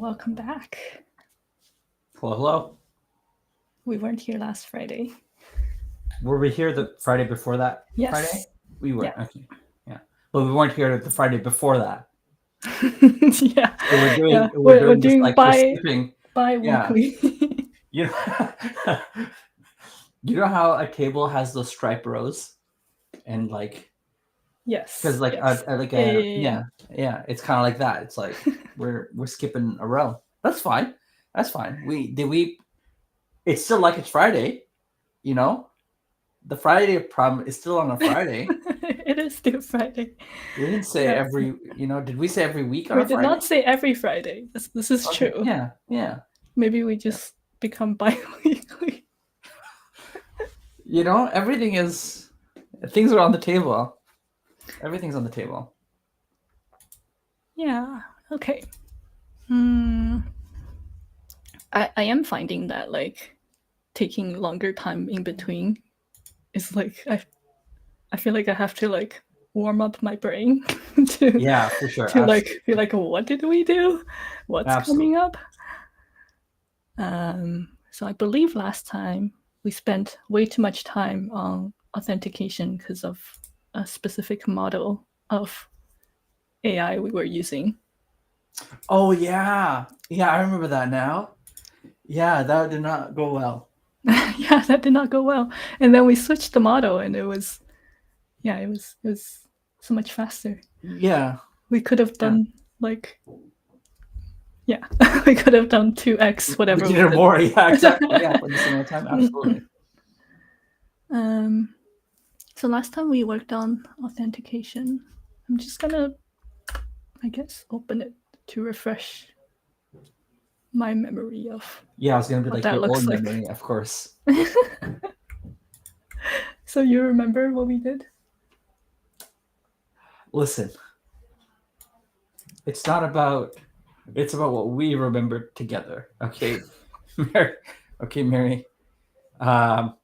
welcome back. Hello, hello. We weren't here last Friday. Were we here the Friday before that Friday? Yes. We were. Yeah. Okay. Yeah. But we weren't here the Friday before that. Yeah. So we're Yeah. doing we're We're doing this doing like we're skipping. Yeah. bi-weekly. You know you know how a table has those stripe rows and like because Yes. like Yes. like Yeah, a yeah, yeah. yeah, it's kind of like that. It's like we're skipping a row. That's fine. That's fine. We it's still like it's Friday, you know? The Friday problem is still on a Friday. It is still Friday. We didn't say Yeah. every, did we say every week on We a did Friday? not say every Friday. This is Okay, true. yeah. Maybe we just become bi-weekly. Everything is, things are on the table. Everything's on the table. Yeah. Okay. I am finding that like taking longer time in between is like I feel like I have to like warm up my brain to Yeah, for sure. like Absolutely. feel like what did we do? What's Absolutely. coming up? So I believe last time we spent way too much time on authentication because of a specific model of AI we were using. Oh, yeah. Yeah, I remember that now. Yeah, that did not go well. Yeah, that did not go well. And then we switched the model and it was so much faster. Yeah, We could have yeah. done like yeah, we could have done 2x We whatever did we it did. more. Yeah, exactly. Yeah, for the same amount of time. Absolutely. So last time we worked on authentication. I'm just gonna, I guess, open it to refresh my memory of Yeah, I was going to be what like that your looks old like. memory, of course. So you remember what we did? Listen, it's not about, it's about what we remember together. Okay. Mary. Okay, Mary. Um,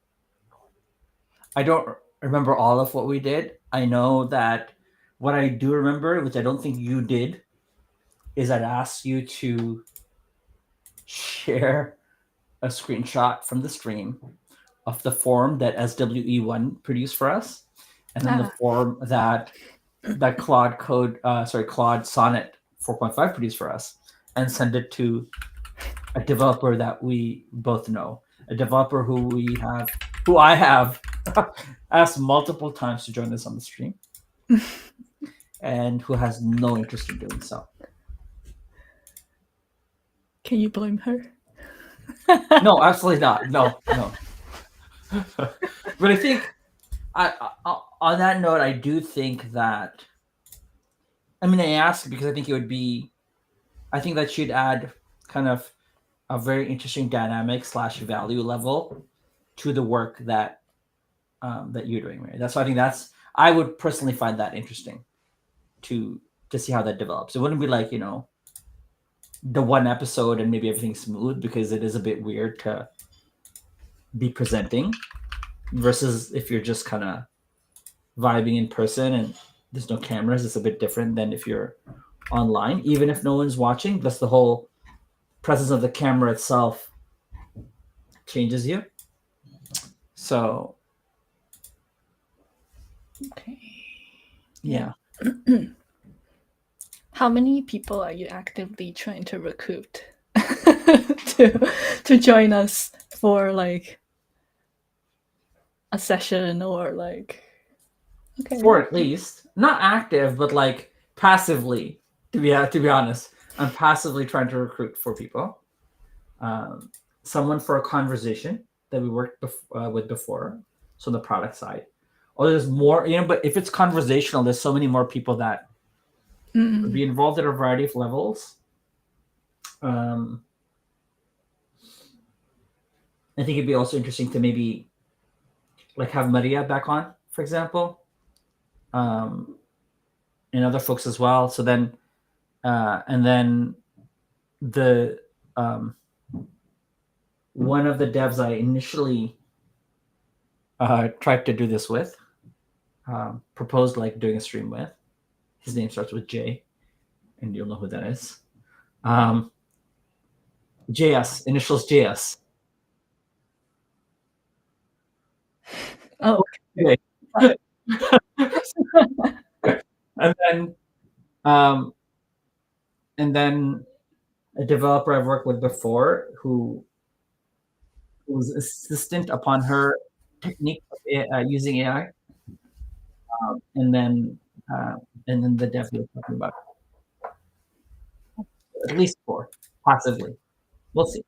I don't remember all of what we did. I know that what I do remember, which I don't think you did, is I'd ask you to share a screenshot from the stream of the form that SWE1 produced for us, and then the form that Claude Sonnet 4.5 produced for us, and send it to a developer that we both know, a developer who I have asked multiple times to join us on the stream, and who has no interest in doing so. Can you blame her? No, absolutely not. No. But I think, on that note, I do think that. I mean, I ask because I think it would be. I think that should add kind of a very interesting dynamic / value level to the work that you're doing, right? That's why I think I would personally find that interesting to see how that develops. It wouldn't be like the one episode and maybe everything's smooth, because it is a bit weird to be presenting, versus if you're just kind of vibing in person and there's no cameras. It's a bit different than if you're online, even if no one's watching. That's the whole presence of the camera itself changes you. So Okay. yeah. How many people are you actively trying to recruit to join us for like a session or like okay. Four at least, not active, but like passively. To be honest, I'm passively trying to recruit for people. Someone for a conversation that we worked with before, so the product side. Or there's more, but if it's conversational, there's so many more people that would be involved at a variety of levels. I think it'd be also interesting to maybe like have Maria back on, for example, and other folks as well. So then, and then the one of the devs I initially tried to do this with, proposed like doing a stream with. His name starts with J, and you'll know who that is. JS, initials JS. Oh, Okay. got it. and then um, and then a developer I've worked with before who was assistant upon her technique of using AI, and then uh, and then the dev he was talking about at least four, possibly. We'll see.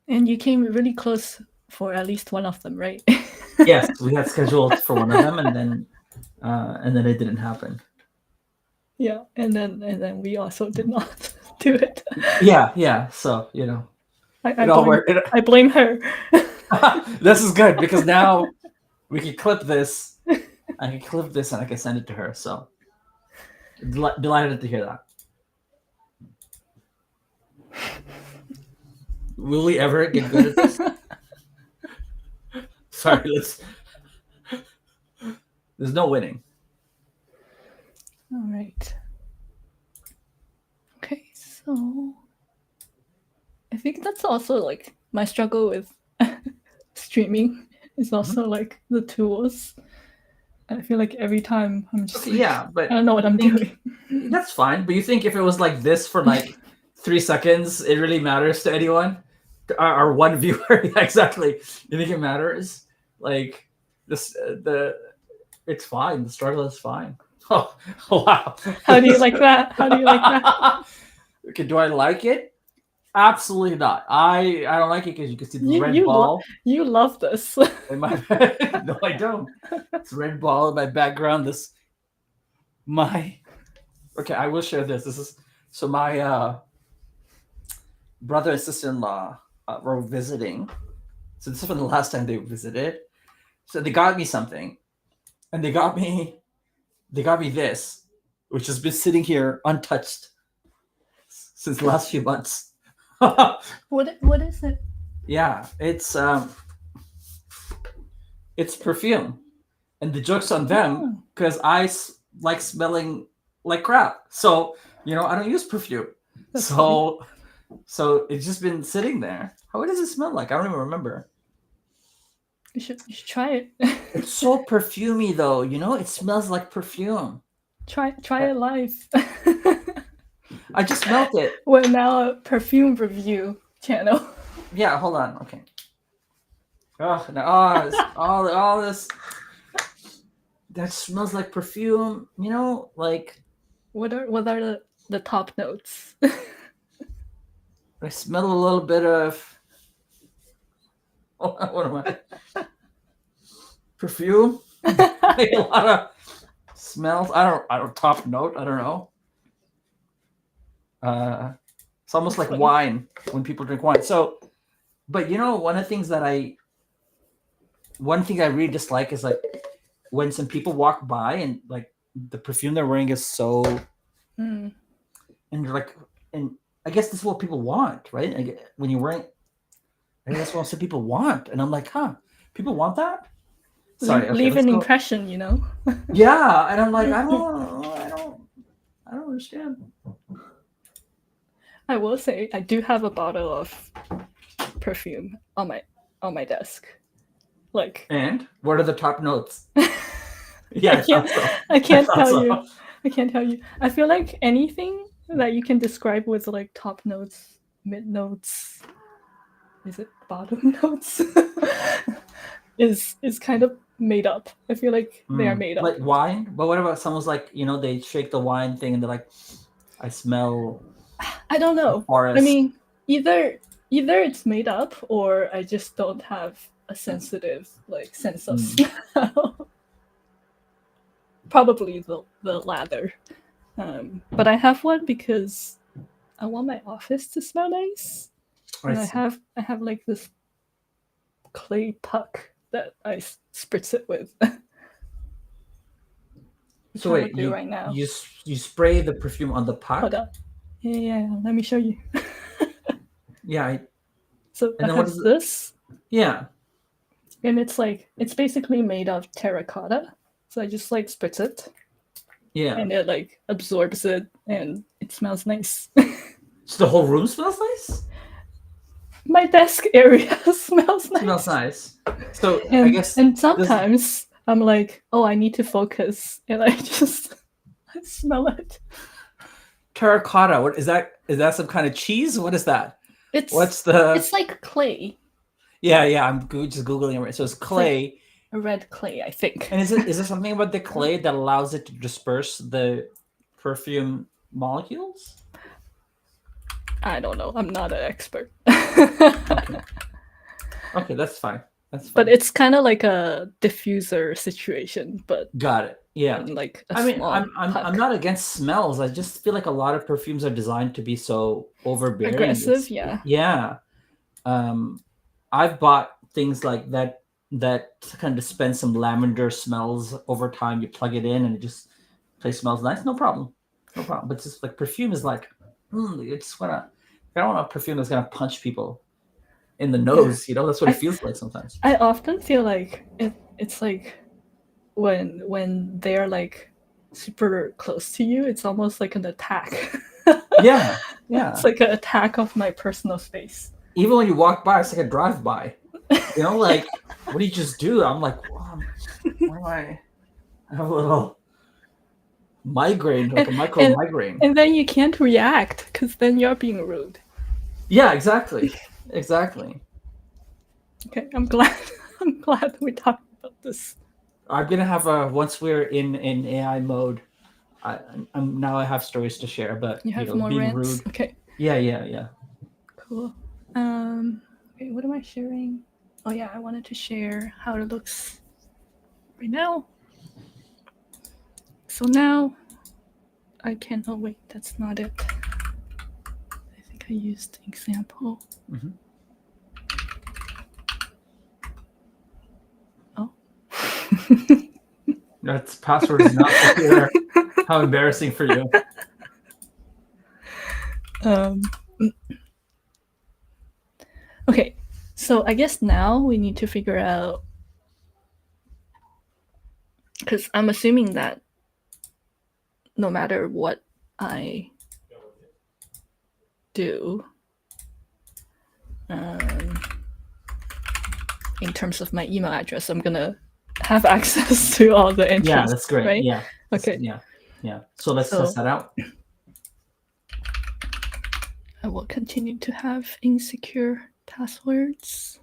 And you came really close for at least one of them, right? Yes, we had scheduled for one of them, and then it didn't happen. Yeah, and then we also did not do it. Yeah. So it all worked. I blame her. This is good because now we can clip this. I can clip this and I can send it to her. So delighted to hear that. Will we ever get good at this? Sorry, there's no winning. All right. Okay, so I think that's also like my struggle with streaming is also like the tools. I feel like every time I'm just like, Yeah, but I don't know what I'm doing. that's fine. But you think if it was like this for like 3 seconds, it really matters to anyone? Our one viewer? Yeah, exactly. You think it matters? Like this, it's fine. The struggle is fine. Oh, wow. How do you like that? How do you like that? Okay, do I like it? Absolutely not. I don't like it because you can see the red ball. You love this. In my no, I don't. It's red ball in my background. Okay, I will share this. This is so my brother and sister-in-law were visiting. So this is from the last time they visited. So they got me something, and they got me this, which has been sitting here untouched since the last few months. What is it? Yeah, it's perfume, and the joke's on them because I like smelling like crap. So I don't use perfume. That's so it's just been sitting there. How does it smell like? I don't even remember. You should try it. It's so perfumey though. It smells like perfume. Try it live. I just smelled it. We're now a perfume review channel. Yeah, hold on. Okay. Oh, no, all this that smells like perfume. Like What are the top notes? I smell a little bit of what am I? Perfume. Like a lot of smells. I don't top note. I don't know. It's almost like wine when people drink wine. So, but one thing I really dislike is like when some people walk by and like the perfume they're wearing is so, and you're like, and I guess this is what people want, right? When you're wearing, I guess that's what some people want, and I'm like, people want that. Sorry, leave an impression, Yeah, and I'm like, I don't understand. I will say I do have a bottle of perfume on my desk. Like, and what are the top notes? Yeah, I can't tell you. I can't tell you. I feel like anything that you can describe with like top notes, mid notes, is it bottom notes? is kind of made up. I feel like they are made up. Like wine? But what about someone's like, they shake the wine thing and they're like, I smell. I don't know. Forest. I mean, either it's made up or I just don't have a sensitive like sense of smell. Probably the latter. But I have one because I want my office to smell nice. And I have like this clay puck that I spritz it with. So wait, right now. You spray the perfume on the puck? Hold on. Yeah. Let me show you. Yeah. So I have this. Yeah. And it's basically made of terracotta. So I just like spritz it. Yeah. And it like absorbs it and it smells nice. So the whole room smells nice. My desk area smells Smells nice. nice. So I And guess and this sometimes I'm like, oh, I need to focus, and I just I smell it. terracotta. What is that? Is that some kind of cheese? What is that? It's What's the? it's like clay. Yeah, yeah. I'm just googling it. So it's It's like clay. a red clay, I think. And is there something about the clay that allows it to disperse the perfume molecules? I don't know. I'm not an expert. Okay. Okay, that's fine. That's But fine. it's kind of like a diffuser situation, but Got it. Yeah. in like a I mean, small I'm puck. not against smells. I just feel like a lot of perfumes are designed to be so overbearing. Aggressive, yeah. Yeah. Um, I've bought things like that kind of dispense some lavender smells over time. You plug it in and it just place smells nice. No problem. No problem. But just like perfume is like, it's wanna. I don't want a perfume that's gonna punch people in the Yeah. nose. That's what it I feels like sometimes. I often feel like it's like when they're like super close to you, it's almost like an attack. Yeah, It's yeah. like an attack of my personal space. Even when you walk by, it's like a drive by. Like what do you just do? I'm like, why am I have a little migraine, like and, a micro and migraine. and then you can't react because then you're being rude. Yeah, exactly. Exactly. Okay, I'm glad I'm glad we talked about this. I'm gonna have a once we're in AI mode. I'm now I have stories to share, but You have more being rants? rude. Okay, Yeah, yeah, yeah. cool. Okay, what am I sharing? Oh yeah, I wanted to share how it looks right now. So now I can. Oh wait, that's not it. I think I used example. Mm-hmm. Oh. That's password is not secure. How embarrassing for you. um, okay, so I guess now we need to figure out, because I'm assuming that no matter what I do, in terms of my email address, I'm gonna have access to all the entries. Yeah, that's great. Right? Yeah. Okay. Yeah. Yeah. So let's test that out. I will continue to have insecure passwords.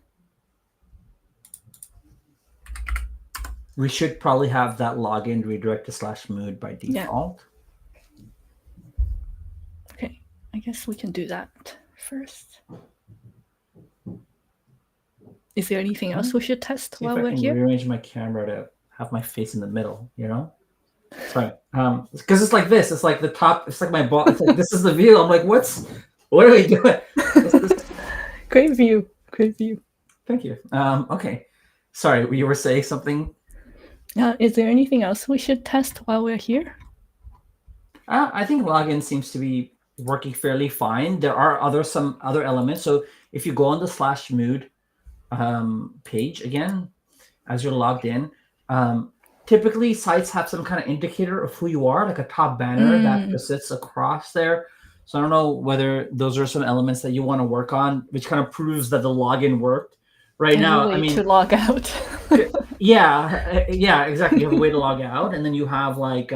We should probably have that login redirect to /mood by default. Yeah. Okay, I guess we can do that first. Is there anything else we should test See while if I we're can here? rearrange my camera to have my face in the middle. Sorry. Because it's like this. It's like the top. It's like my ball. It's like this is the view. I'm like, what are we doing? What's this? Great view. Great view. Thank you. Okay. Sorry, you were saying something. Is there anything else we should test while we're here? I think login seems to be working fairly fine. There are some other elements. So if you go on the /mood page again, as you're logged in, typically sites have some kind of indicator of who you are, like a top banner that sits across there. So I don't know whether those are some elements that you want to work on, which kind of proves that the login worked. Right now, I mean, to log out. yeah, exactly. You have a way to log out, and then you have like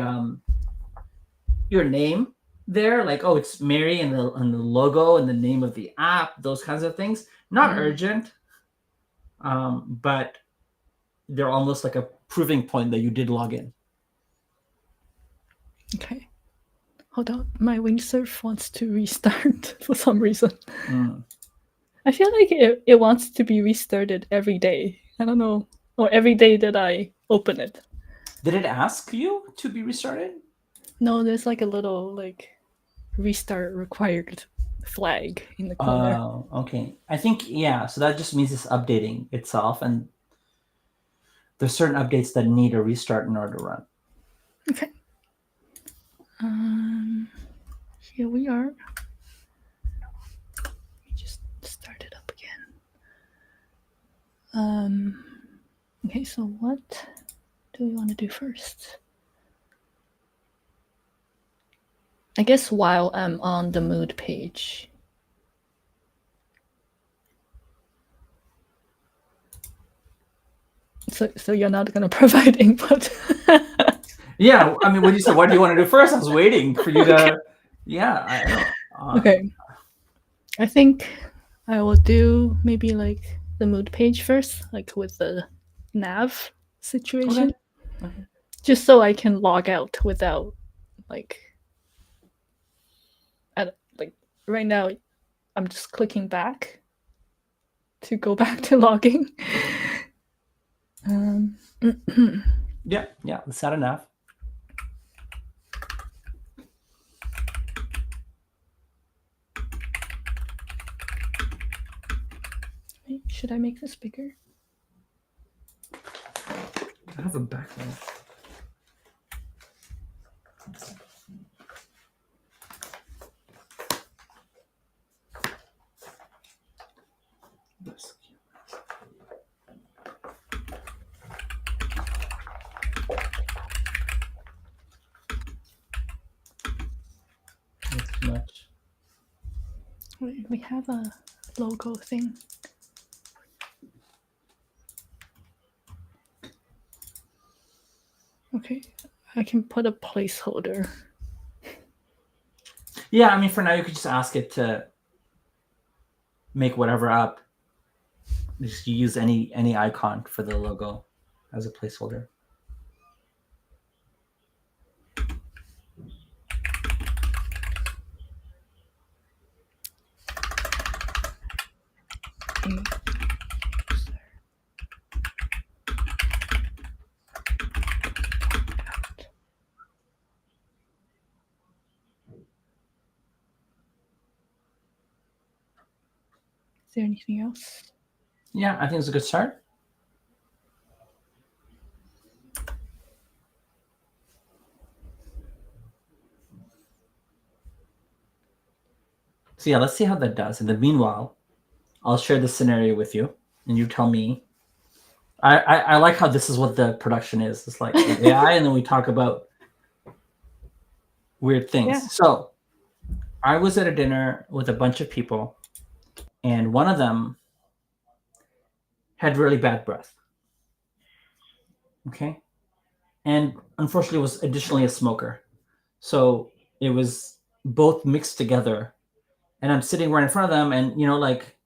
your name there, like, oh, it's Mary, and the logo and the name of the app, those kinds of things. Not urgent, but they're almost like a proving point that you did log in. Okay. Hold on. My windsurf wants to restart for some reason. I feel like it wants to be restarted every day. I don't know. Or every day that I open it. Did it ask you to be restarted? No, there's like a little like restart required flag in the corner. Oh, okay. I think, yeah, so that just means it's updating itself, and there's certain updates that need a restart in order to run. Okay. Here we are. Let me just start it up again. Okay, so what do we want to do first? I guess while I'm on the mood page. So you're not gonna provide input. Yeah, I mean, when you said, what do you want to do first? I was waiting for you to. Okay. Yeah, I don't. Okay. I think I will do maybe like the mood page first, like with the nav situation. Okay. Just so I can log out without like like right now I'm just clicking back to go back to logging. Yeah, that's not enough. Wait, should I make this bigger? I have a background. That's too much. Wait, we have a logo thing. Okay, I can put a placeholder. Yeah, I mean, for now, you could just ask it to make whatever up. Just use any icon for the logo as a placeholder. Is there anything else? Yeah, I think it's a good start. So yeah, let's see how that does. In the meanwhile, I'll share the scenario with you, and you tell me. I like how this is what the production is. It's like AI, and then we talk about weird things. Yeah. So I was at a dinner with a bunch of people, and one of them had really bad breath. Okay. And unfortunately was additionally a smoker. So it was both mixed together. And I'm sitting right in front of them, and like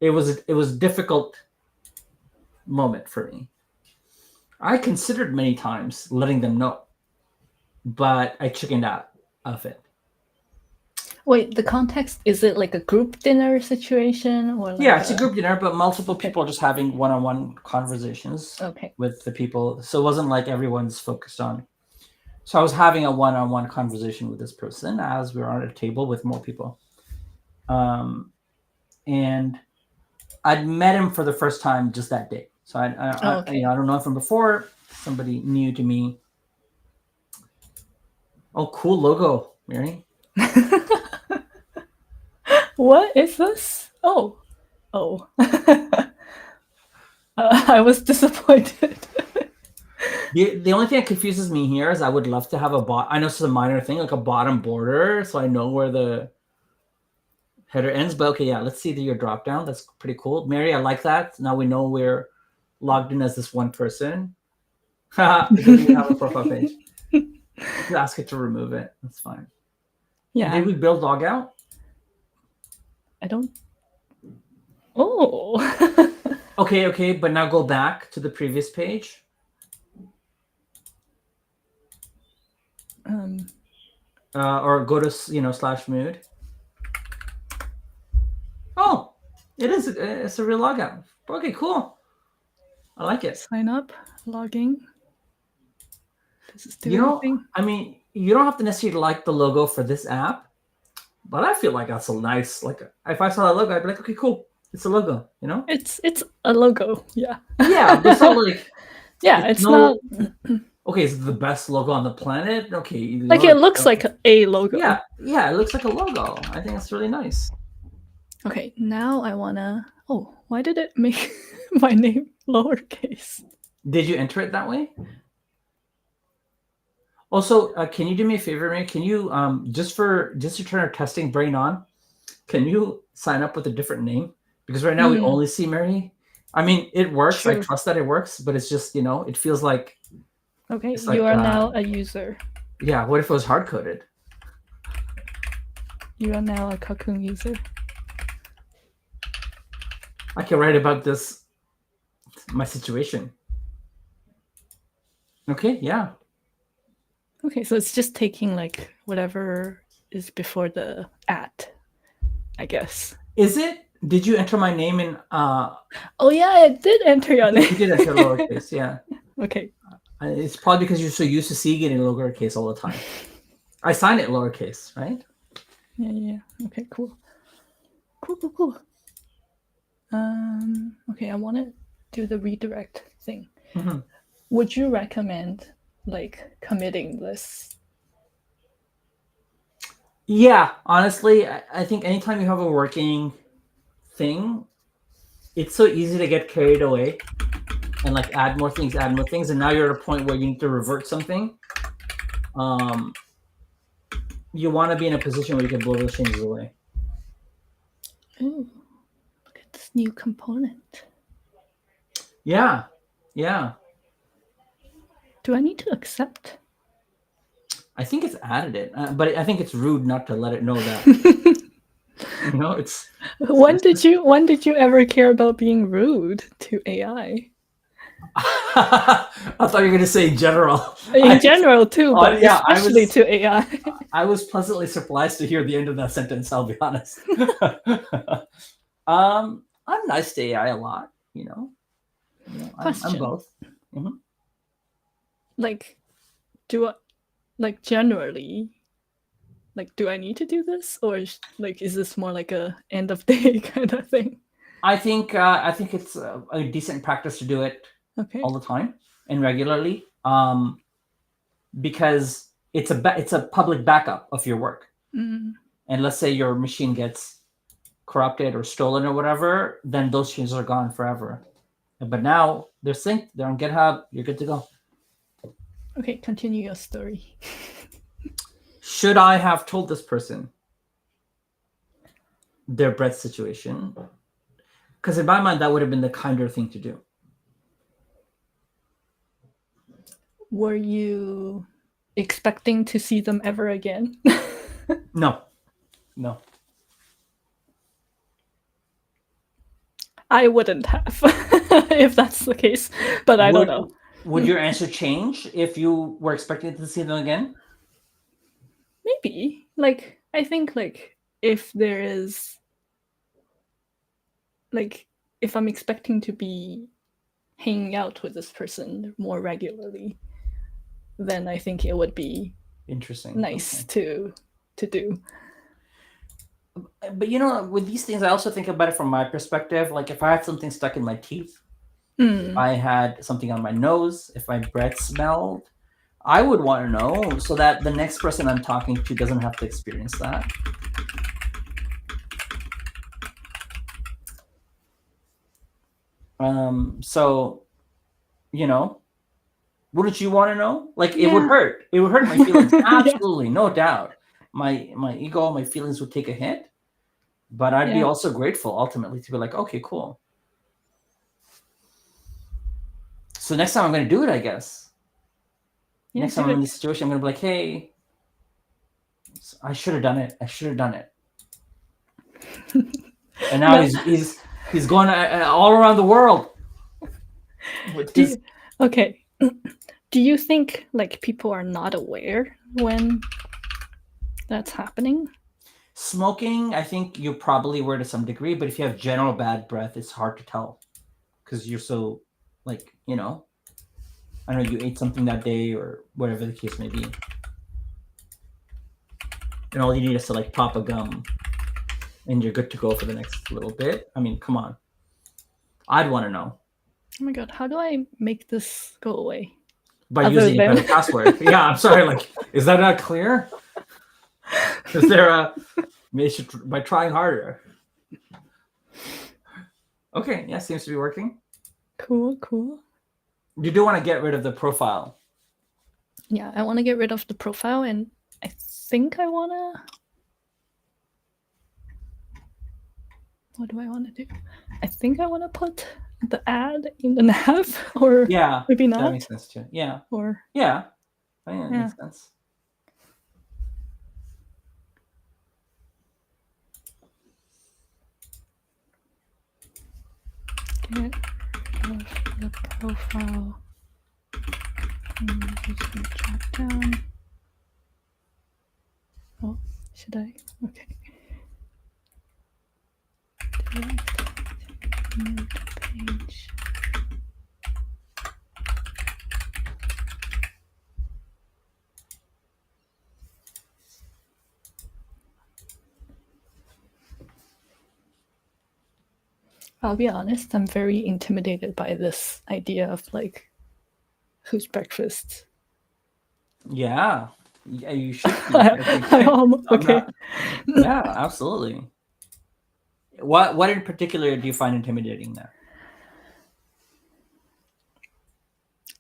it was a difficult moment for me. I considered many times letting them know, but I chickened out of it. Wait, the context, is it like a group dinner situation or like Yeah, it's a group dinner, but multiple people are just having one-on-one conversations with the people. So it wasn't like everyone's focused on. So I was having a one-on-one conversation with this person as we were on a table with more people. And I'd met him for the first time just that day. So I don't know him from before. Somebody new to me. Oh, cool logo, Mary. What is this? Oh. I was disappointed. The only thing that confuses me here is I would love to have I know this is a minor thing, like a bottom border, so I know where the header ends. But okay, yeah, let's see your drop down. That's pretty cool, Mary. I like that. Now we know we're logged in as this one person. It doesn't even have a profile page. You ask it to remove it. That's fine. Yeah. And did we build logout? I don't. Oh. Okay, but now go back to the previous page. Or go to /mood. Oh, it's a real logout. Okay, cool. I like it. Sign up, logging. Does this do anything? I mean, you don't have to necessarily like the logo for this app, but I feel like that's a nice, like, if I saw that logo, I'd be like, okay, cool. It's a logo, It's a logo, yeah. Yeah, but it's not like... Yeah, it's not... Okay, is it the best logo on the planet? Okay. Like, it looks like a logo. Yeah, it looks like a logo. I think that's really nice. Okay, now I wanna... Oh, why did it make my name lowercase? Did you enter it that way? Also, can you do me a favor, May? Can you just to turn our testing brain on? Can you sign up with a different name? Because right now we Hmm. only see Mary. I mean, it works. I True. trust that it works, but it's just it feels like Okay, it's you like are now a user. yeah. What if it was hard coded? You are now a Cocoon user. I can write about this my situation. Okay, yeah. Okay, so it's just taking like whatever is before the at, I guess. Is it? Did you enter my name in? Oh yeah, I did enter your name. You did enter lowercase. Yeah. Okay. It's probably because you're so used to seeing it in lowercase all the time. I sign it lowercase, right? Yeah. Okay, cool. Cool. Okay, I want to do the redirect thing. Mm-hmm. Would you recommend like committing this? Yeah, honestly, I think anytime you have a working thing, it's so easy to get carried away and like add more things, and now you're at a point where you need to revert something. Um, you want to be in a position where you can blow those changes away. Ooh, look at this new component. Yeah, yeah. Do I need to accept? I think it's added it, but I think it's rude not to let it know that. It's. When did you ever care about being rude to AI? I thought you were going to say general. In general too, but Yeah, especially to AI. I was pleasantly surprised to hear the end of that sentence. I'll be honest. I'm nice to AI a lot. I'm Question. both. Mhm. Like, do I, like generally, like, do I need to do this, or like, is this more like a end of day kind of thing? I think it's a decent practice to do it Okay. all the time and regularly, because it's a public backup of your work. Mm. And let's say your machine gets corrupted or stolen or whatever, then those changes are gone forever. But now they're synced, they're on GitHub, you're good to go. Okay, continue your story. Should I have told this person their breath situation? Because in my mind, that would have been the kinder thing to do. Were you expecting to see them ever again? No. I wouldn't have, if that's the case, but I don't know. Would your answer change if you were expecting to see them again? Maybe. Like, I think, like, if there is, like, if I'm expecting to be hanging out with this person more regularly, then I think it would be Interesting. nice Okay. to do. But with these things, I also think about it from my perspective. Like if I had something stuck in my teeth, if I had something on my nose, if my breath smelled, I would want to know so that the next person I'm talking to doesn't have to experience that. So, wouldn't you want to know? Like it would hurt. It would hurt my feelings. Absolutely, no doubt. My ego, my feelings would take a hit, but I'd be also grateful ultimately to be like, okay, cool. So next time I'm going to do it, I guess. Next time I'm in this situation, I'm going to be like, hey, I should have done it. And now he's going all around the world. Okay. Do you think like people are not aware when that's happening? Smoking, I think you're probably aware to some degree, but if you have general bad breath, it's hard to tell because you're so like, I know you ate something that day or whatever the case may be. And all you need is to like pop a gum and you're good to go for the next little bit. I mean, come on. I'd want to know. Oh my god, how do I make this go away? By using a better password. Yeah, I'm sorry. Like, is that not clear? Is there by trying harder? Okay, yeah, seems to be working. Cool. You do want to get rid of the profile. yeah, I want to get rid of the profile, and I think I want to. What do I want to do? I think I want to put the ad in the nav, or Yeah, maybe that makes not, sense too. Yeah, or yeah, I think that yeah. makes sense. Get rid of the profile. Just drop down. Oh, should I? Okay. New page. I'll be honest, I'm very intimidated by this idea of like who's breakfast. Yeah, yeah, you should be. I think I'm Okay. not. Yeah, absolutely. What in particular do you find intimidating there?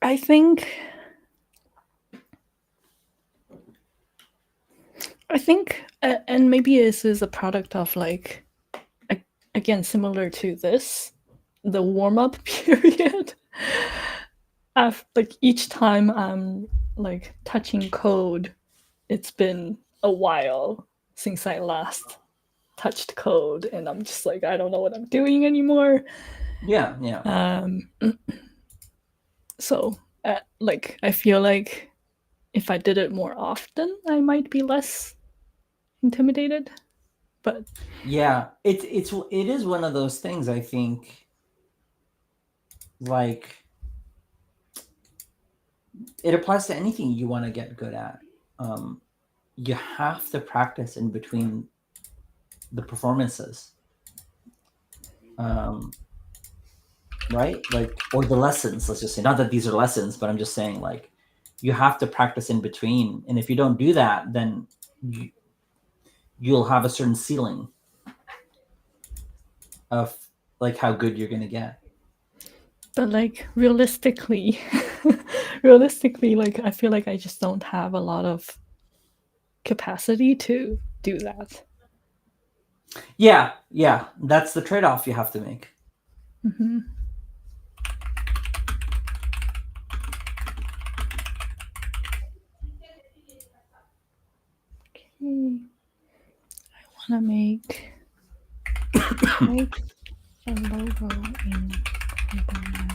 I think and maybe this is a product of like again similar to this, the warm up period. Like each time I'm like touching code, it's been a while since I last touched code, and I'm just like I don't know what I'm doing anymore. Yeah, yeah, So like I feel like if I did it more often, I might be less intimidated. But yeah. It is one of those things. I think, like, it applies to anything you want to get good at. Um, you have to practice in between the performances, um, right? Like, or the lessons. Let's just say, not that these are lessons, but I'm just saying, like, you have to practice in between. And if you don't do that, then you'll have a certain ceiling of like how good you're gonna get. like realistically, realistically, like I feel like I just don't have a lot of capacity to do that. Yeah, yeah. That's the trade-off you have to make. Mm-hmm. Okay. I want to make a logo in Cocoon.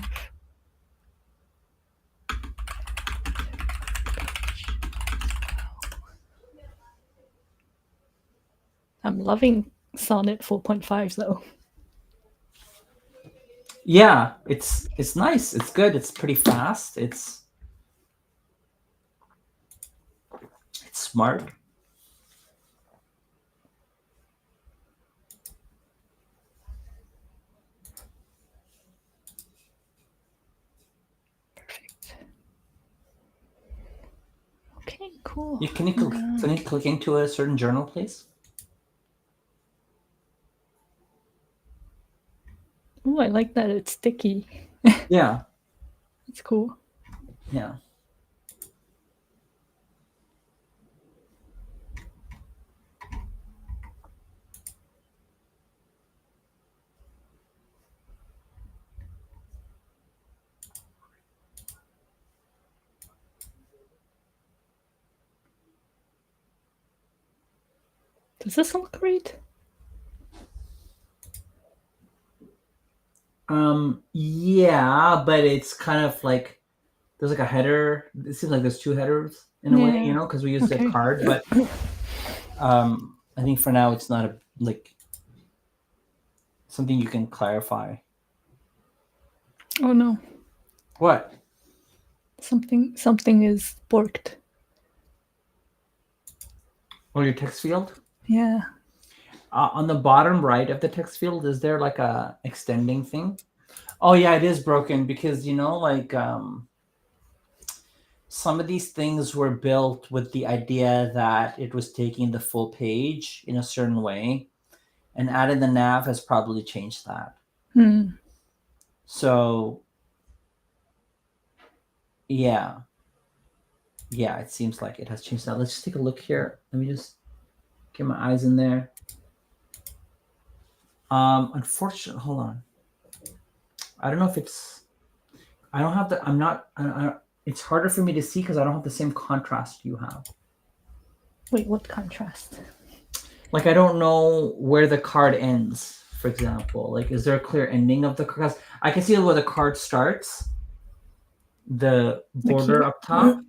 I'm loving Sonnet 4.5 though. Yeah, it's nice. It's good. It's pretty fast. It's smart. Perfect. Okay, cool. Can you click into a certain journal, please? Oh, I like that it's sticky. Yeah, It's cool. yeah. Does this look great? Yeah, but it's kind of like there's like a header. It seems like there's two headers in a way, Yeah. because we used a Okay. card. But I think for now it's not a like something you can clarify. Oh no. What? Something is borked. Or your text field? Yeah. On the bottom right of the text field, is there like a extending thing? Oh yeah, it is broken because like some of these things were built with the idea that it was taking the full page in a certain way, and adding the nav has probably changed that. Hmm. So yeah, Yeah, it seems like it has changed now. Let's just take a look here. Let me just get my eyes in there. Unfortunately, hold on. I don't know if it's. I don't have the. I'm not. it's harder for me to see because I don't have the same contrast you have. Wait, what contrast? Like I don't know where the card ends. For example, like is there a clear ending of the card? I can see where the card starts, the Like border here? up top.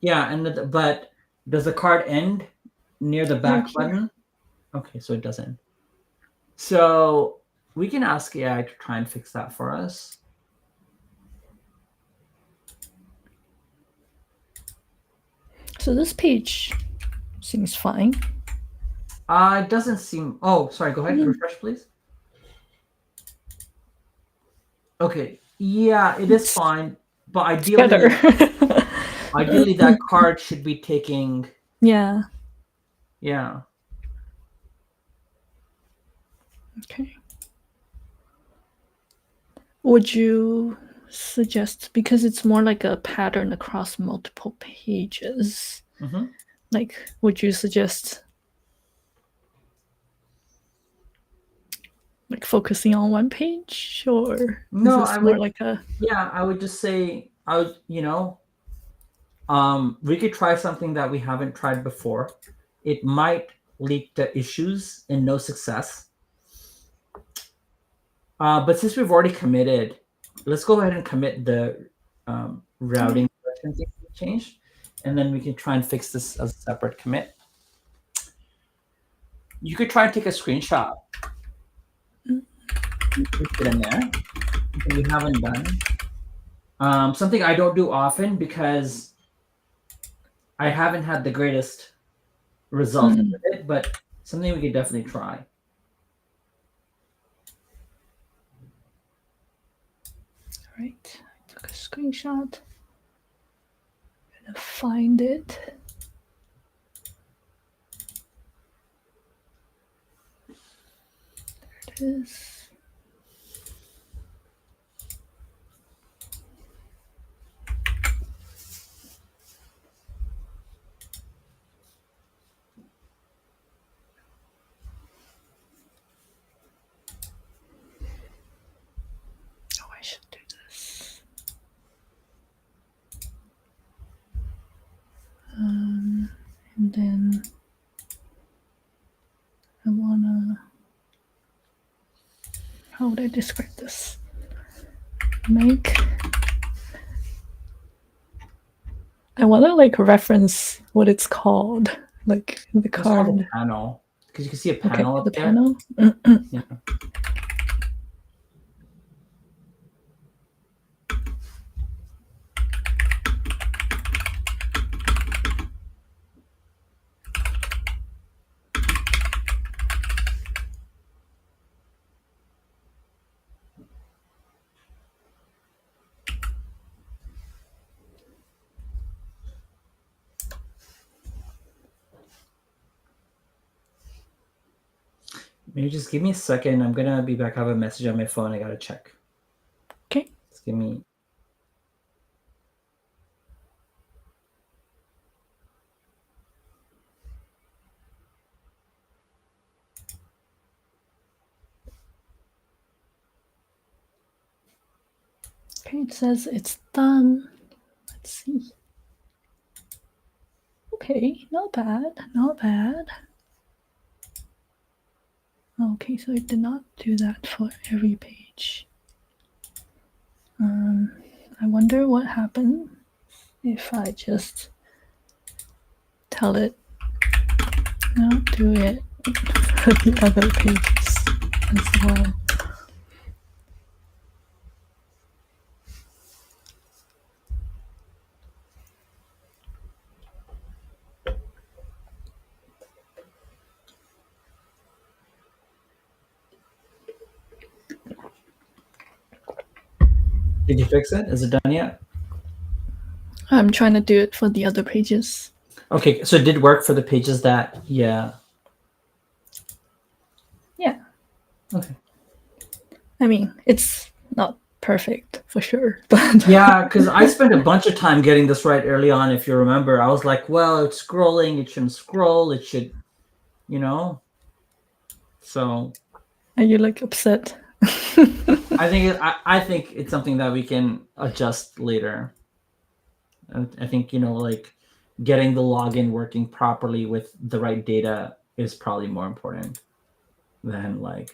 Yeah, and but does the card end near the Right back here. button? Okay, so it doesn't. So we can ask AI to try and fix that for us. So this page seems fine. It doesn't seem. Oh, sorry. Go ahead. Refresh, please. Okay. Yeah, it is fine, but Better. ideally that card should be taking. Yeah. Yeah. Okay. Would you suggest, because it's more like a pattern across multiple pages, Mm-hmm. like would you suggest like focusing on one page, or is No, I this more would. like a Yeah, I would just say I would. We could try something that we haven't tried before. It might lead to issues and no success. But since we've already committed, let's go ahead and commit the routing direction thing we changed, and then we can try and fix this as a separate commit. You could try and take a screenshot. Put it in there. Something we haven't done. Something I don't do often because I haven't had the greatest results with it, but something we could definitely try. right? I took a screenshot. I'm gonna find it. There it is. Oh, I should do this. And then I wanna. How would I describe this? Make. I wanna like reference what it's called, like the It's called a card. panel because you can see a Okay, panel the up there. panel. Yeah. Maybe just give me a second. I'm gonna be back. I have a message on my phone. I gotta check. Okay. Just give me. Okay, it says it's done. Let's see. Okay, not bad, not bad. Okay, so it did not do that for every page. I wonder what happened if I just tell it not do it for the other pages as well. Did you fix it? Is it done yet? I'm trying to do it for the other pages. Okay, so it did work for the pages that. Yeah. Yeah. Okay. I mean, it's not perfect for sure. But Yeah, because I spent a bunch of time getting this right early on. If you remember, I was like, "Well, it's scrolling. It shouldn't scroll. It should, you know." So are you like upset? I think it's something that we can adjust later. I think like getting the login working properly with the right data is probably more important than like.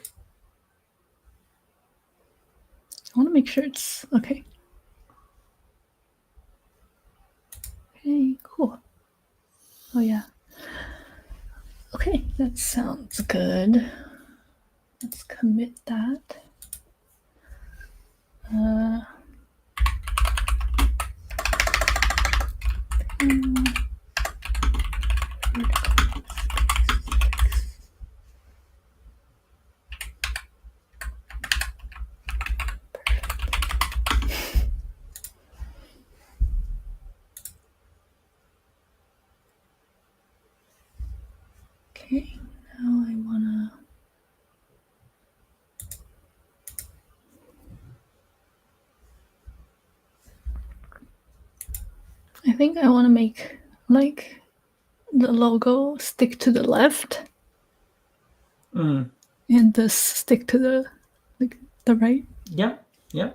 I want to make sure it's okay. Okay, cool. Oh yeah. Okay, that sounds good. Let's commit that. Uh, okay, now I wanna. I think I want to make like the logo stick to the left Mm, and this stick to the like the right. yeah, yeah.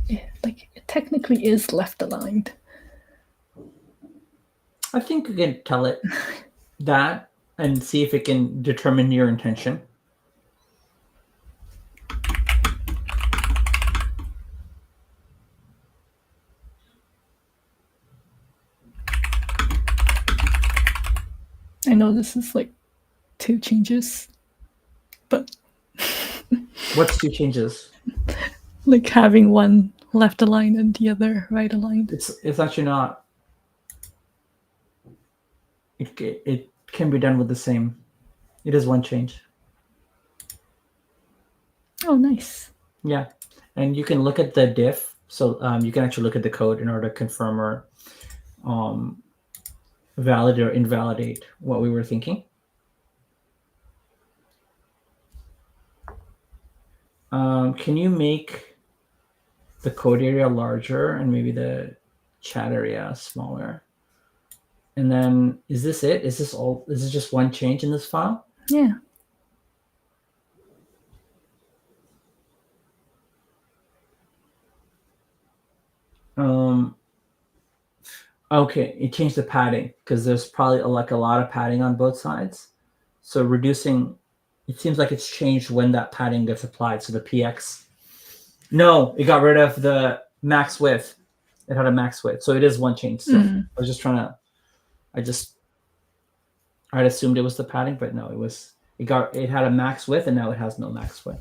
Yeah, like it technically is left aligned. I think you can tell it that and see if it can determine your intention. I know this is like 2 changes, but What's two changes? like having one left aligned and the other right aligned. It's actually not. It can be done with the same. It is one change. Oh, nice. Yeah, and you can look at the diff. So you can actually look at the code in order to confirm or um, validate or invalidate what we were thinking. Can you make the code area larger and maybe the chat area smaller? And then is this it? Is this all? Is this just one change in this file? Yeah. Okay, it changed the padding because there's probably like a lot of padding on both sides. So reducing, it seems like it's changed when that padding gets applied. So the PX, no, it got rid of the max width. It had a max width, so it is one change still. I was just trying to, I'd assumed it was the padding, but no, it had a max width and now it has no max width.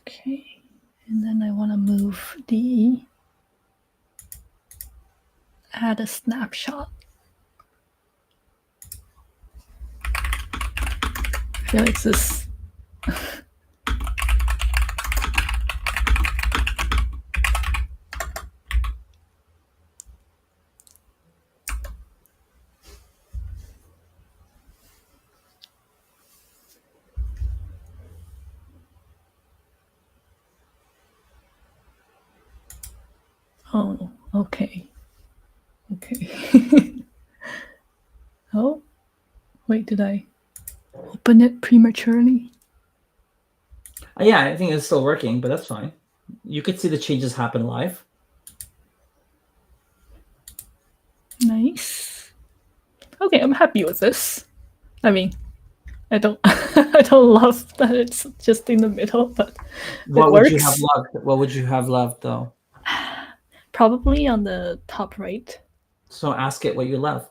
Okay. And then I want to move the add a snapshot. I feel like this. Oh, okay. Okay. Oh, wait, did I open it prematurely? Yeah, I think it's still working, but that's fine. You could see the changes happen live. Nice. Okay, I'm happy with this. I mean, I don't I don't love that it's just in the middle, but What it would you have works. loved? What would you have loved though? Probably on the top right. So ask it what you love.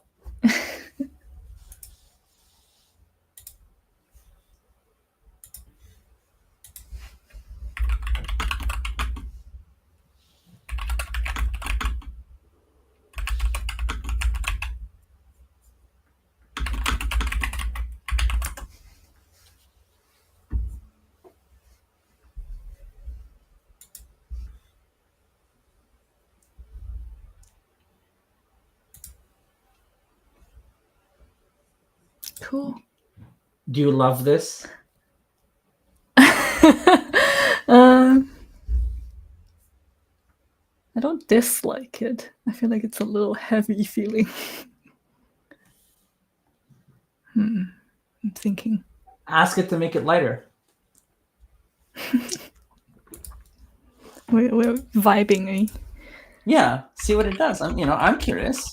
Cool. Do you love this? um, I don't dislike it. I feel like it's a little heavy feeling. I'm thinking. Ask it to make it lighter. We're vibing, eh? Yeah, see what it does. I'm curious.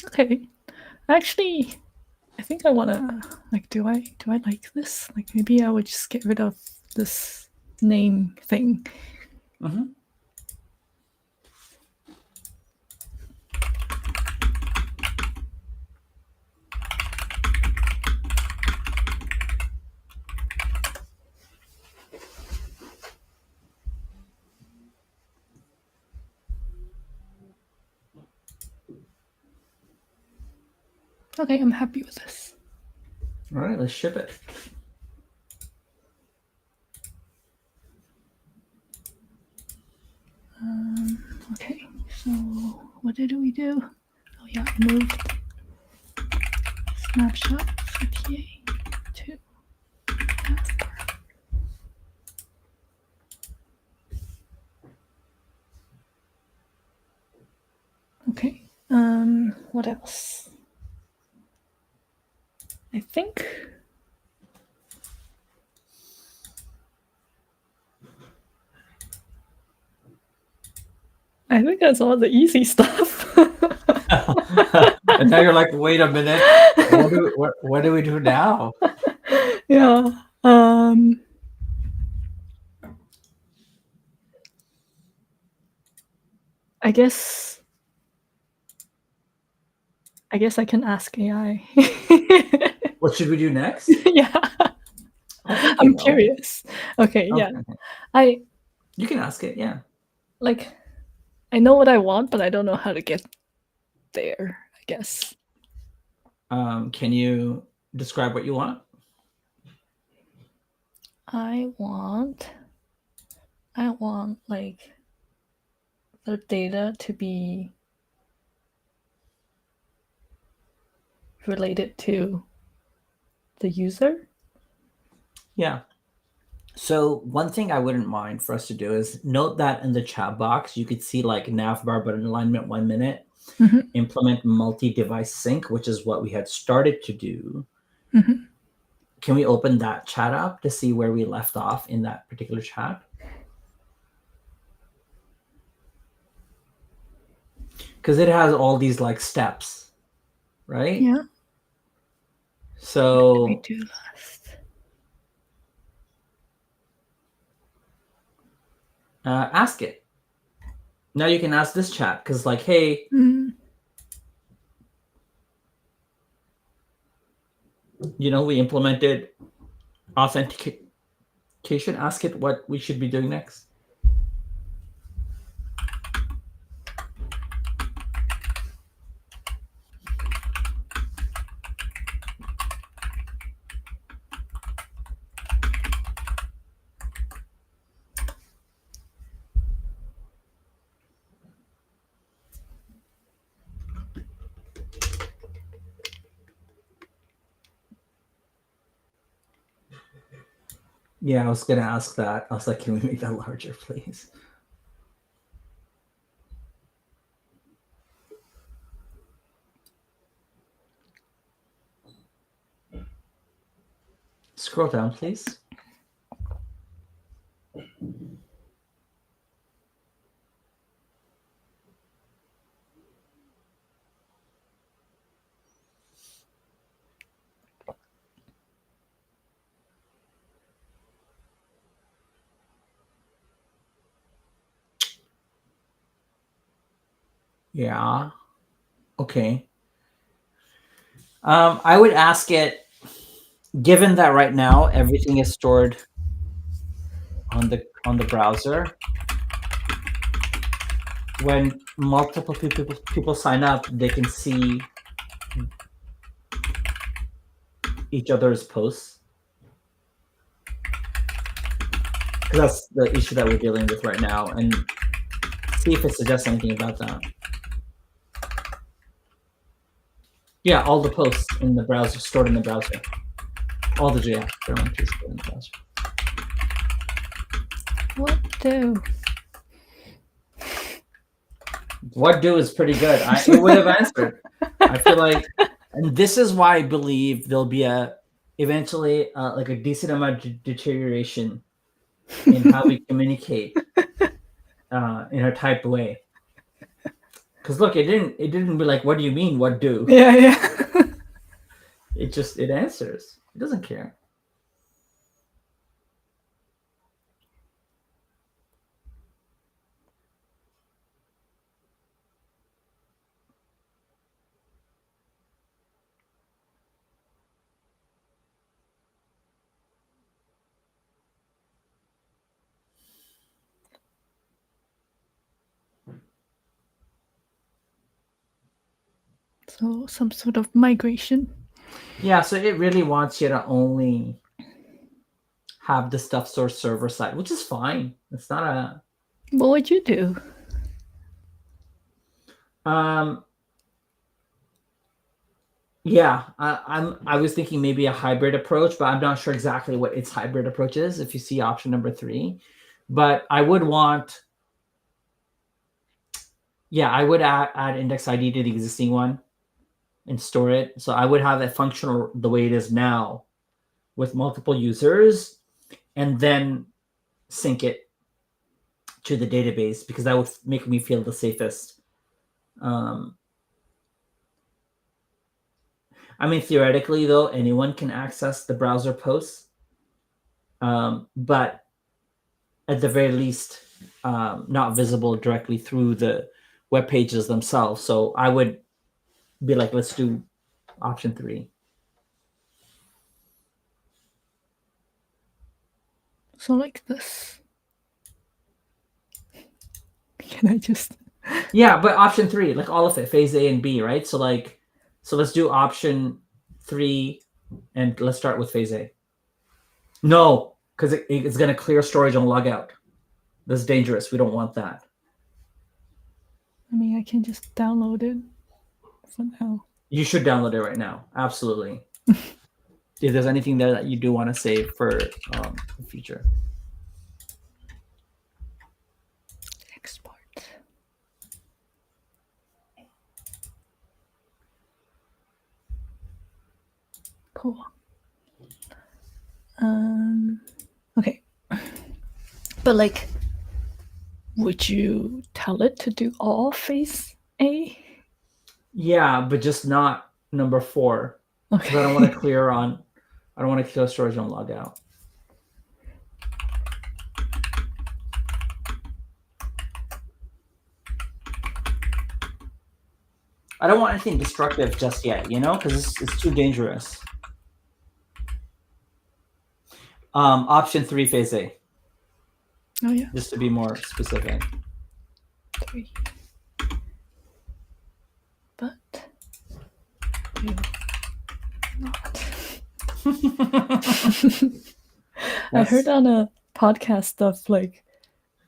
Okay. Actually, I think I wanna like. Do I like this? Like maybe I would just get rid of this name thing. Mm-hmm. Okay, I'm happy with this. All right, let's ship it. Okay, so what did we do? Oh yeah, moved snapshot CTA to taskbar. Okay. What else? I think that's all the easy stuff. And now you're like, wait a minute. What do we do now? Yeah. I guess I can ask AI. What should we do next? Yeah. I think I'm curious. Okay, yeah. Okay. You can ask it, yeah. Like I know what I want, but I don't know how to get there, I guess. Can you describe what you want? I want like the data to be related to the user. Yeah. So one thing I wouldn't mind for us to do is note that in the chat box, you could see like navbar button alignment 1 minute, implement multi-device sync, which is what we had started to do. Can we open that chat up to see where we left off in that particular chat? Because it has all these like steps, right? Yeah. So What did we do last? Ask it. Now you can ask this chat because like, hey, we implemented authentication. Ask it what we should be doing next. Yeah, I was going to ask that. I was like, can we make that larger, please? Scroll down, please. Yeah. Okay. I would ask it, given that right now everything is stored on the browser, when multiple people sign up, they can see each other's posts. because that's the issue that we're dealing with right now, and see if it suggests anything about that. Yeah, all the posts in the browser stored in the browser. All the JS entries stored in the browser. What do? What do is pretty good. It would have answered. I feel like, and this is why I believe there'll be eventually like a decent amount of deterioration in how we communicate in a typed way. Because look, it didn't be like, what do you mean? What do? Yeah. It answers. It doesn't care. So some sort of migration. Yeah, so it really wants you to only have the stuff stored server side, which is fine. It's not a What would you do? Yeah, I was thinking maybe a hybrid approach, but I'm not sure exactly what its hybrid approach is. If you see option number 3, but I would add index ID to the existing one and store it. So I would have it functional the way it is now with multiple users, and then sync it to the database, because that would make me feel the safest. I mean, theoretically, though, anyone can access the browser posts, but at the very least, not visible directly through the web pages themselves. So I would be like, let's do option 3. So like this. Can I just? Yeah, but option 3, like all of it, phase A and B, right? So let's do option 3, and let's start with phase A. No, because it's going to clear storage and log out. That's dangerous. We don't want that. I mean, I can just download it for now. You should download it right now. Absolutely. If there's anything there that you do want to save for the future. Export. Cool. Okay. But like, would you tell it to do all phase A? Yeah, but just not number 4. Because Okay. I don't want to clear storage and log out. I don't want anything destructive just yet, because it's too dangerous. Option 3, phase A. Oh yeah. Just to be more specific. 3. But do not. I heard on a podcast of like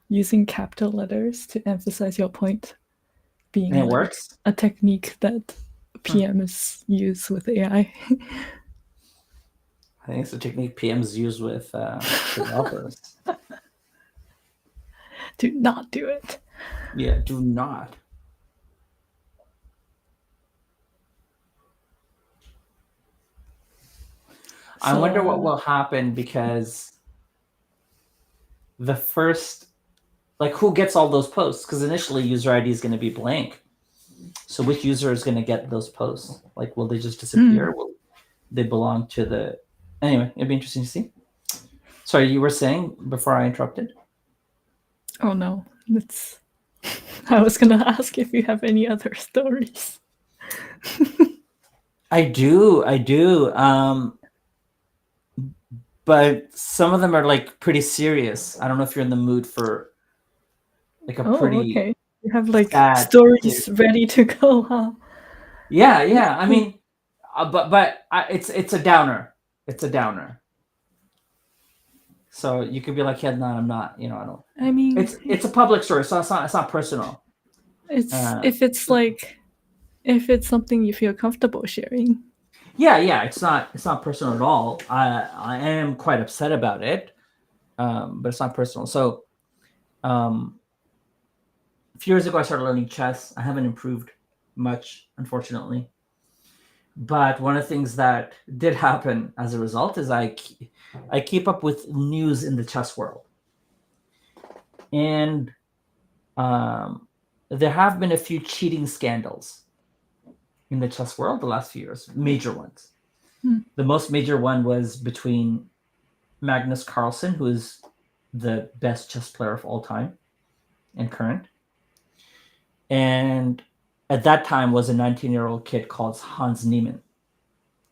using capital letters to emphasize your point being And it like works? a technique that PMs use with AI. I think it's a technique PMs use with developers. Do not do it. Yeah, do not. I wonder what will happen, because the first, like, who gets all those posts? Because initially user ID is going to be blank. So which user is going to get those posts? Like, will they just disappear? Will they belong to the... Anyway, it'd be interesting to see. Sorry, you were saying before I interrupted? Oh no, it's... I was going to ask if you have any other stories. I do. But some of them are like pretty serious. I don't know if you're in the mood for like a pretty... okay. You have like sad stories ready to go, huh? Yeah. I mean, but it's a downer. It's a downer. So you could be like, yeah, no, I'm not. I don't. I mean, It's a public story, so it's not personal. it's Uh, if it's like if it's something you feel comfortable sharing. yeah, it's not personal at all. I am quite upset about it, but it's not personal. So um, a few years ago, I started learning chess. I haven't improved much, unfortunately. But one of the things that did happen as a result is I keep up with news in the chess world, and um, there have been a few cheating scandals in the chess world the last few years, major ones. Hmm. The most major one was between Magnus Carlsen, who is the best chess player of all time and current, and at that time was a 19-year-old kid called Hans Niemann.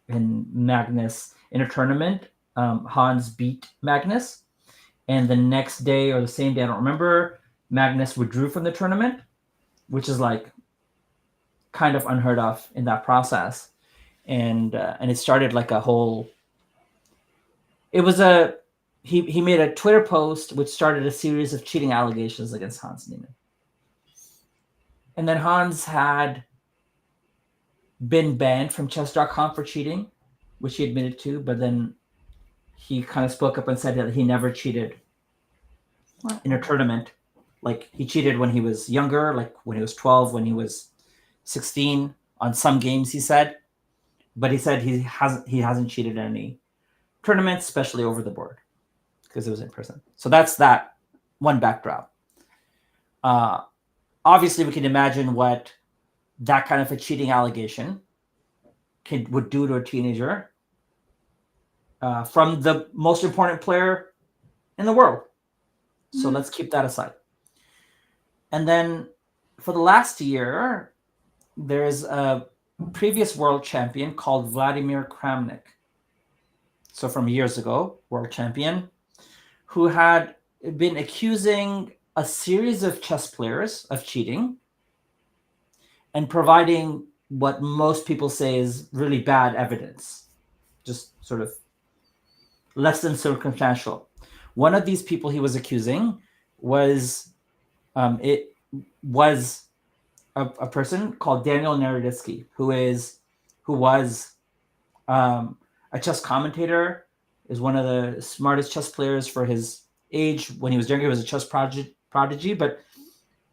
And Magnus in a tournament, Hans beat Magnus, and the next day or the same day, I don't remember, Magnus withdrew from the tournament, which is like kind of unheard of in that process. And it started like a whole. It was a he made a Twitter post which started a series of cheating allegations against Hans Niemann. And then Hans had been banned from chess.com for cheating, which he admitted to, but then he kind of spoke up and said that he never cheated Wow. in a tournament. Like he cheated when he was younger, like when he was 12, when he was 16 on some games, he said. But he said he hasn't cheated in any tournaments, especially over the board, because it was in person. So that's that one backdrop. Uh, Obviously, we can imagine what that kind of a cheating allegation would do to a teenager from the most important player in the world. So let's keep that aside. And then for the last year, there's a previous world champion called Vladimir Kramnik. So from years ago, world champion, who had been accusing a series of chess players of cheating and providing what most people say is really bad evidence, just sort of less than circumstantial. One of these people he was accusing was it was a person called Daniel Naroditsky, who was a chess commentator, is one of the smartest chess players for his age. When he was younger, he was a chess prodigy, but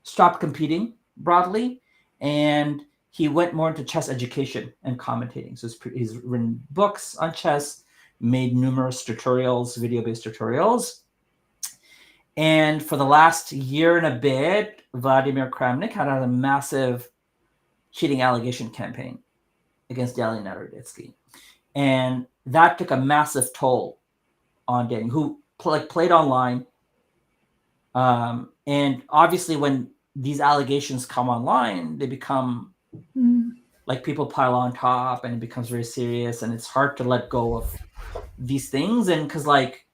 stopped competing broadly, and he went more into chess education and commentating. So he's written books on chess, made numerous tutorials, video-based tutorials. And for the last year and a bit, Vladimir Kramnik had a massive cheating allegation campaign against Daniel Naroditsky. And that took a massive toll on Daniel, who played online. And obviously, when these allegations come online, they become like people pile on top, and it becomes very serious, and it's hard to let go of these things. And because like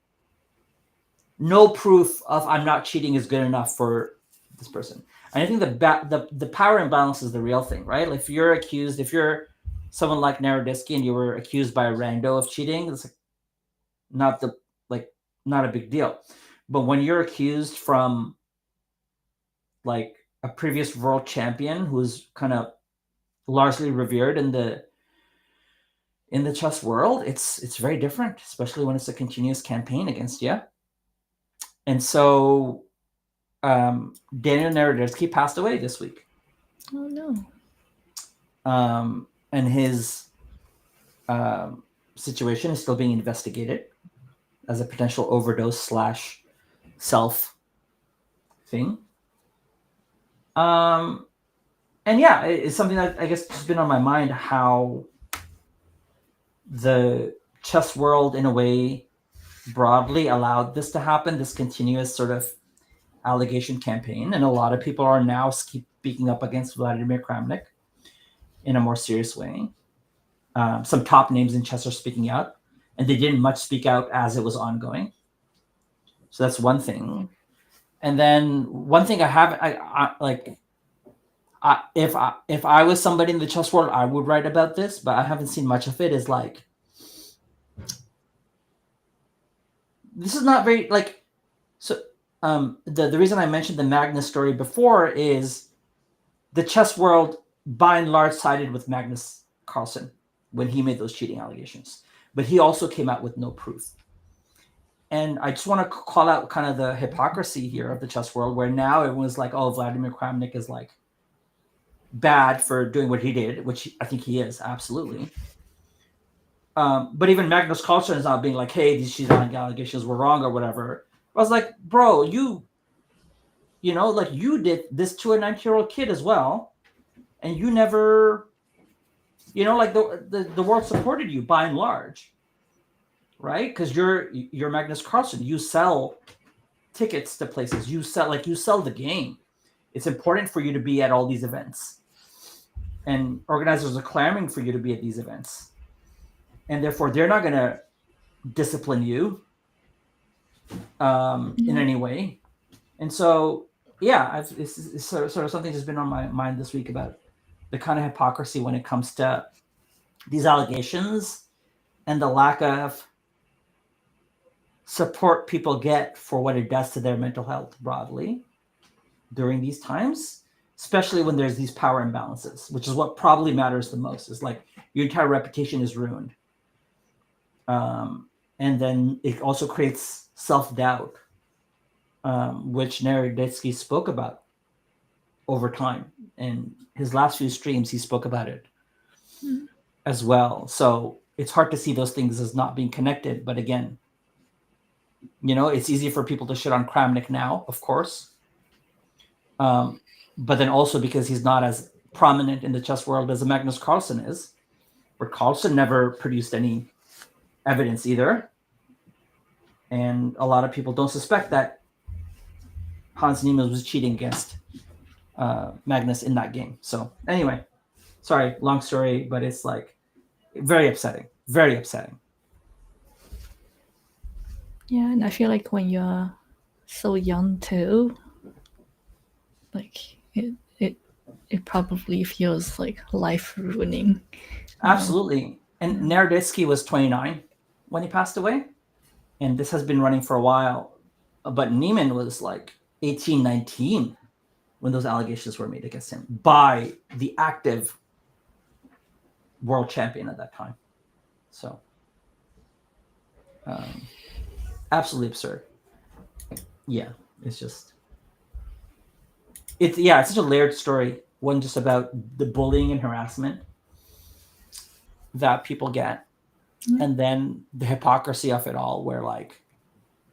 no proof of I'm not cheating is good enough for this person. And I think the power imbalance is the real thing, right? Like if you're someone like Naroditsky and you were accused by a rando of cheating, it's like not not a big deal. But when you're accused from like a previous world champion who's kind of largely revered in the chess world, it's very different, especially when it's a continuous campaign against you. And so Daniel Naroditsky passed away this week. Oh no. And his situation is still being investigated as a potential overdose / self thing. And yeah, it's something that I guess has been on my mind, how the chess world in a way broadly allowed this to happen, this continuous sort of allegation campaign. And a lot of people are now speaking up against Vladimir Kramnik in a more serious way. Some top names in chess are speaking out, and they didn't much speak out as it was ongoing. So that's one thing. And then one thing if I was somebody in the chess world, I would write about this, but I haven't seen much of it. Is like this is not very like so. The reason I mentioned the Magnus story before is the chess world, by and large, sided with Magnus Carlsen when he made those cheating allegations, but he also came out with no proof. And I just want to call out kind of the hypocrisy here of the chess world, where now everyone's like, "Oh, Vladimir Kramnik is like bad for doing what he did," which I think he is absolutely. But even Magnus Carlsen is not being like, "Hey, these cheating allegations were wrong" or whatever. I was like, "Bro, you know, like you did this to a 19-year-old kid as well, and you never, you know, like the world supported you by and large, right? Because you're Magnus Carlsen. You sell tickets to places. You sell the game. It's important for you to be at all these events, and organizers are clamoring for you to be at these events, and therefore they're not going to discipline you in any way. And so, yeah, it's sort of something that's been on my mind this week about the kind of hypocrisy when it comes to these allegations and the lack of support people get for what it does to their mental health broadly during these times, especially when there's these power imbalances, which is what probably matters the most. Is like your entire reputation is ruined. And then it also creates self-doubt, which Narodetsky spoke about over time. And his last few streams, he spoke about it as well. So it's hard to see those things as not being connected. But again, you know, it's easy for people to shit on Kramnik now, of course. But then also because he's not as prominent in the chess world as Magnus Carlsen is, where Carlsen never produced any evidence either. And a lot of people don't suspect that Hans Niemann was cheating against Magnus in that game. So anyway, sorry, long story, but it's like very upsetting. Very upsetting. Yeah, and I feel like when you're so young too, like it probably feels like life ruining. Absolutely. And Narodetsky was 29 when he passed away. And this has been running for a while. But Niemann was like 18, 19 when those allegations were made against him by the active world champion at that time. So, absolutely absurd. Yeah, it's just, it's such a layered story. One just about the bullying and harassment that people get, and then the hypocrisy of it all, where like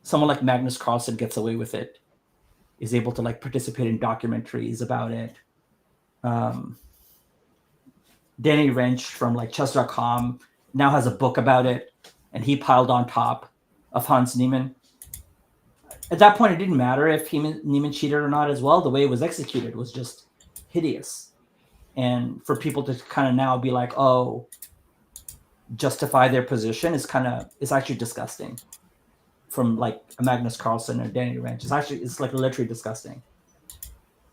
someone like Magnus Carlsen gets away with it, is able to like participate in documentaries about it. Danny Wrench from like chess.com now has a book about it, and he piled on top of Hans Niemann. At that point, it didn't matter if Niemann cheated or not as well. The way it was executed was just hideous. And for people to kind of now be like, oh, justify their position is actually disgusting. From like Magnus Carlsen or Danny Wrench, it's like literally disgusting.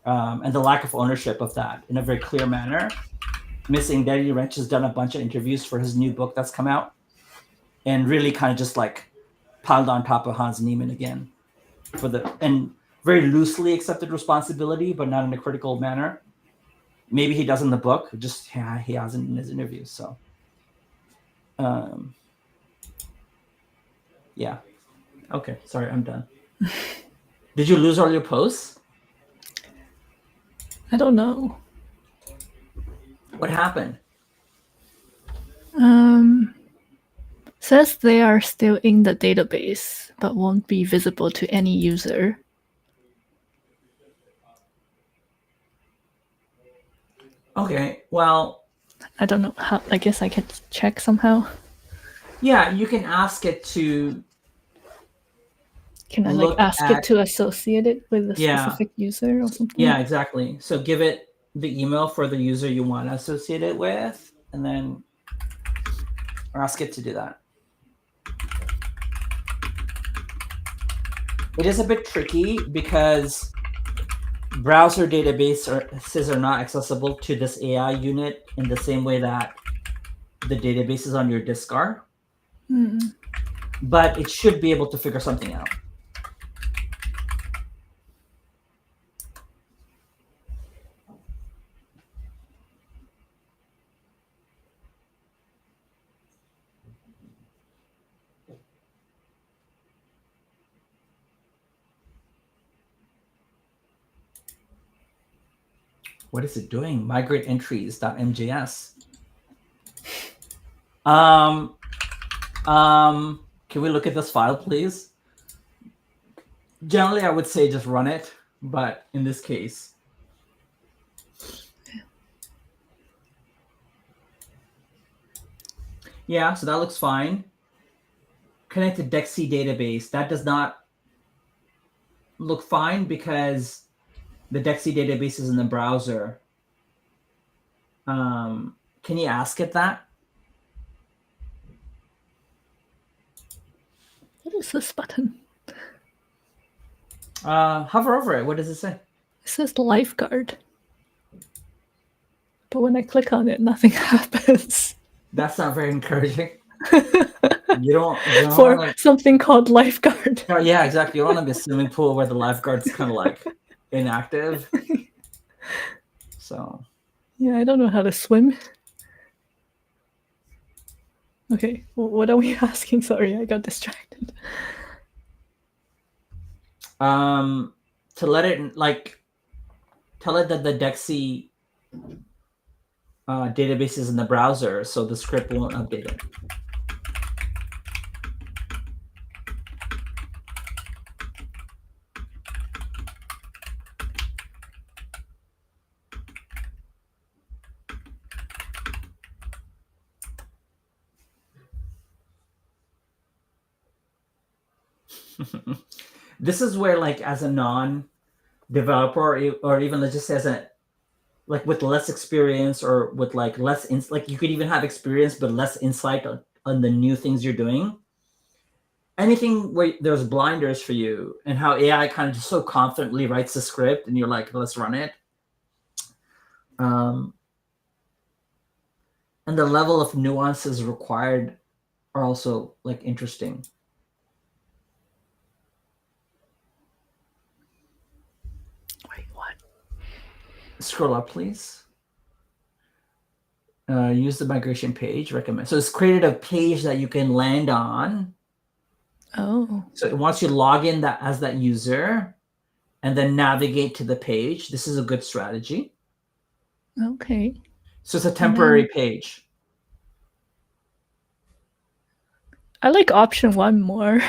And the lack of ownership of that in a very clear manner. Missing Danny Wrench has done a bunch of interviews for his new book that's come out, and really kind of just like piled on top of Hans Niemann again and very loosely accepted responsibility, but not in a critical manner. Maybe he does in the book, just he hasn't in his interviews. So, yeah. Okay, sorry, I'm done. Did you lose all your posts? I don't know. What happened? Says they are still in the database, but won't be visible to any user. Okay, well, I don't know how. I guess I can check somehow. Yeah, you can ask it to. Can I like ask it to associate it with a specific user or something? Yeah, exactly. So give it the email for the user you want to associate it with, and then ask it to do that. It is a bit tricky because browser databases are not accessible to this AI unit in the same way that the databases on your disk are. but it should be able to figure something out. What is it doing? Migrate entries.mjs. Um, can we look at this file, please? Generally, I would say just run it, but in this case, yeah. So that looks fine. Connect to Dexy database. That does not look fine because the Dexy database is in the browser. Can you ask it that? What is this button? Hover over it. What does it say? It says lifeguard. But when I click on it, nothing happens. That's not very encouraging. You don't For wanna, something called lifeguard. oh, yeah, exactly. You don't want to be a swimming pool where the lifeguard's kind of like inactive. So Yeah, I don't know how to swim. Okay, what are we asking? Sorry, I got distracted. to let it tell it that the Dexy database is in the browser, so the script won't update it. This is where, like, as a non-developer, or even let's just say as a like with less experience, or with like less like you could even have experience but less insight on the new things you're doing. Anything where there's blinders for you, and how AI kind of just so confidently writes the script, and you're like, let's run it. And the level of nuances required are also like interesting. Wait, what? Scroll up, please. Use the migration page. Recommend. So it's created a page that you can land on. Oh. So it wants you to log in that as that user, and then navigate to the page. This is a good strategy. Okay. So it's a temporary page. I like option 1 more.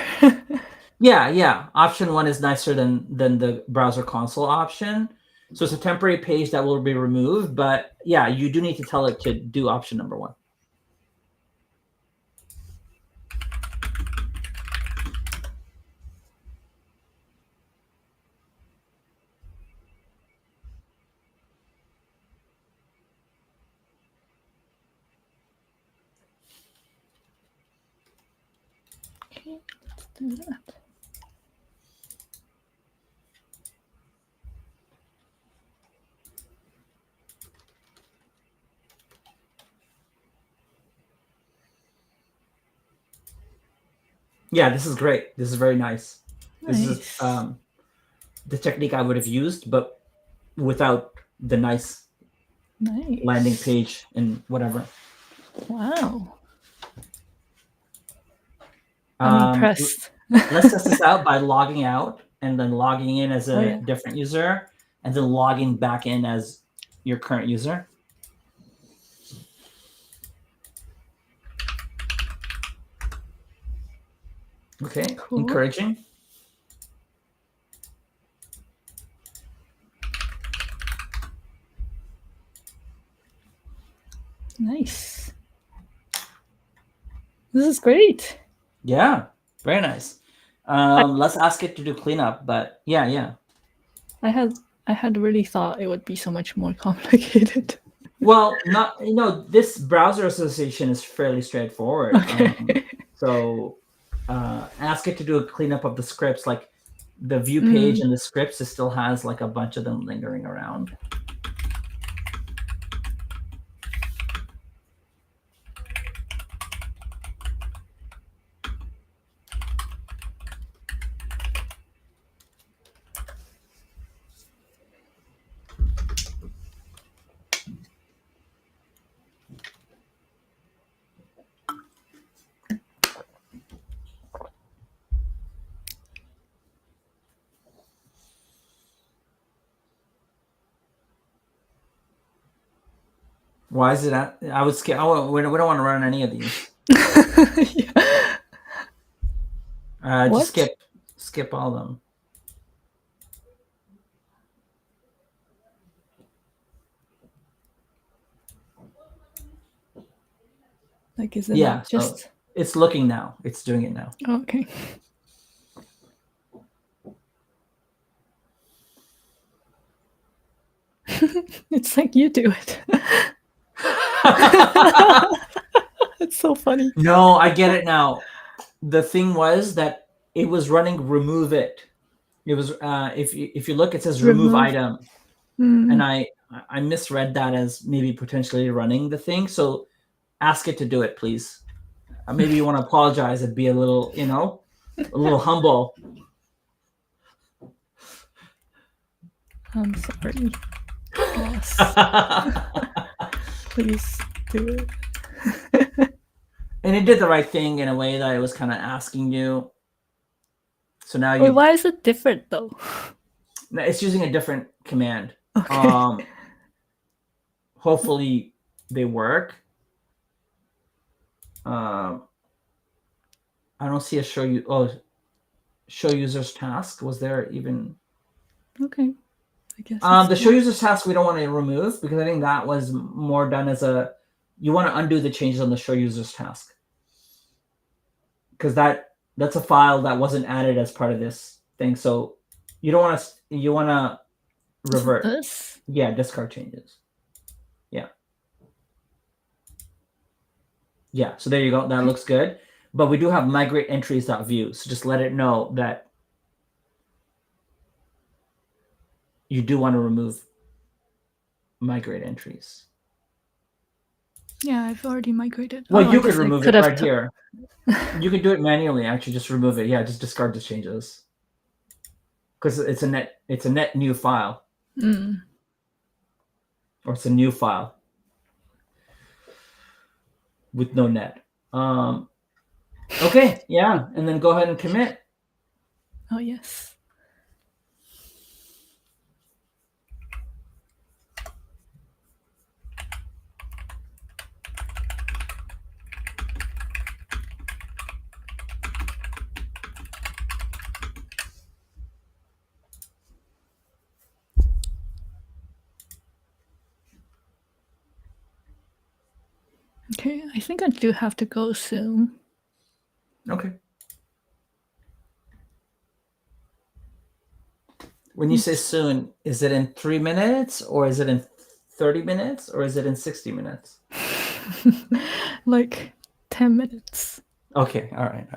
Yeah. Option 1 is nicer than the browser console option. So it's a temporary page that will be removed, but yeah, you do need to tell it to do option number 1. Okay, let's do that. Yeah, this is great. This is very nice. Nice. This is the technique I would have used, but without the nice landing page and whatever. Wow. I'm impressed. Let's test this out by logging out and then logging in as a different user, and then logging back in as your current user. Okay, cool. Encouraging. Nice. This is great. Yeah, very nice. Let's ask it to do cleanup, but yeah. I had really thought it would be so much more complicated. Well, this browser association is fairly straightforward. Okay. So ask it to do a cleanup of the scripts, like the view page and the scripts. It still has like a bunch of them lingering around. Why is it at? I would skip. We don't want to run any of these. Yeah. Just What? skip all of them. Like, is it Yeah, not so just? it's looking now. It's doing it now. Oh, okay. It's like you do it. It's so funny. No, I get it now. The thing was that it was running remove it. It was if you look, it says remove Remove. item, and Mm. I misread that as maybe potentially running the thing. So ask it to do it, please. Maybe you want to apologize and be a little, a little humble. I'm sorry, boss. Please do it. And it did the right thing in a way that it was kind of asking you. So now Wait, why is it different though? it's using a different command. Okay. Hopefully they work. I don't see a show you. Oh, show users task. Was there even? Okay. I guess. The show users task we don't want to remove because I think that was more done as you want to undo the changes on the show users task because that's a file that wasn't added as part of this thing. So you don't want to. You want to revert. This? Yeah, discard changes. Yeah. Yeah. So there you go. That looks good. But we do have migrate entries.view. So just let it know that you do want to remove migrate entries. Yeah, I've already migrated. Well, you could remove it right here. You could do it manually. Actually, just remove it. Yeah, just discard the changes because it's a net new file, or it's a new file with no net. Okay, yeah, and then go ahead and commit. Oh yes. Okay, I think I do have to go soon. Okay. When you say soon, is it in 3 minutes, or is it in 30 minutes, or is it in 60 minutes? Like 10 minutes. Okay, all right.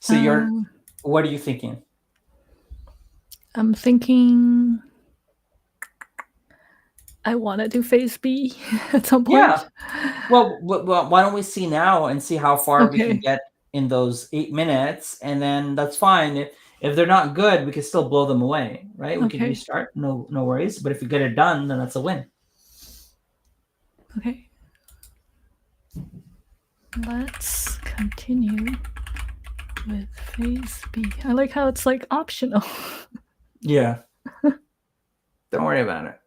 So what are you thinking? I'm thinking I want to do phase B at some point. Yeah. Well, why don't we see now and see how far we can Okay. get in those 8 minutes, and then that's fine. If they're not good, we can still blow them away, right? We can Okay. restart, no worries. But if we get it done, then that's a win. Okay. Let's continue with phase B. I like how it's like optional. Yeah. Don't worry about it.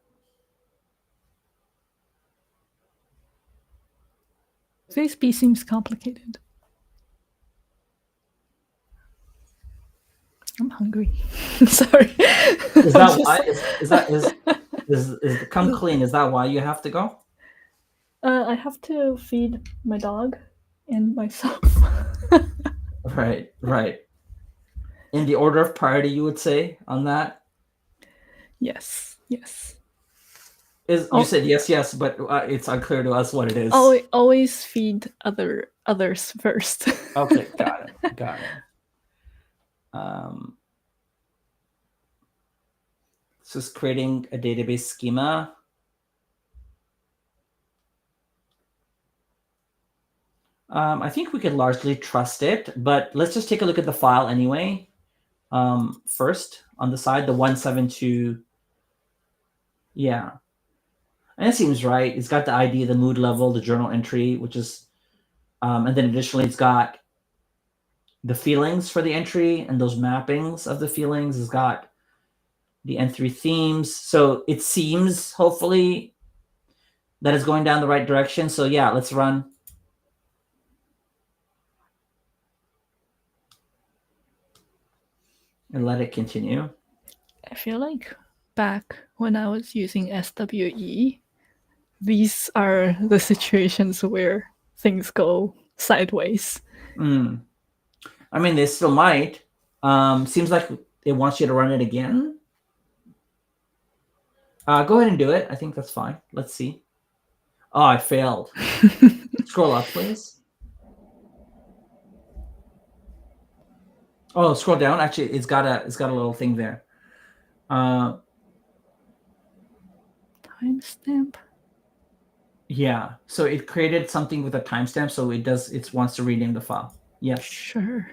Phase B seems complicated. I'm hungry. Sorry. Is that why? Is come clean? Is that why you have to go? I have to feed my dog and myself. Right. In the order of priority, you would say on that? Yes. You said yes, but it's unclear to us what it is. Always feed others first. Okay, got it. So it's creating a database schema. I think we could largely trust it, but let's just take a look at the file anyway. First, on the side, the 172. Yeah. And it seems right. It's got the ID, the mood level, the journal entry, which is, and then additionally, it's got the feelings for the entry and those mappings of the feelings. It's got the N3 themes. So it seems, hopefully, that it's going down the right direction. So yeah, let's run. And let it continue. I feel like back when I was using SWE, these are the situations where things go sideways. Mm. I mean, they still might. Seems like it wants you to run it again. Go ahead and do it. I think that's fine. Let's see. Oh, I failed. Scroll up, please. Oh, scroll down. Actually, it's got a little thing there. Timestamp. Yeah. So it created something with a timestamp. So it wants to rename the file. Yes. Sure.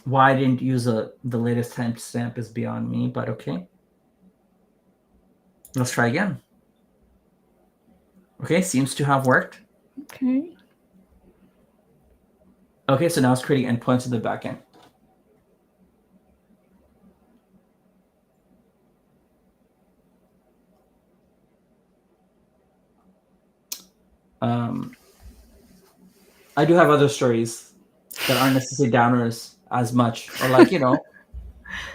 Why I didn't use the latest timestamp is beyond me, but okay. Let's try again. Okay, seems to have worked. Okay. Okay, so now it's creating endpoints in the backend. I do have other stories that aren't necessarily downers as much, or like,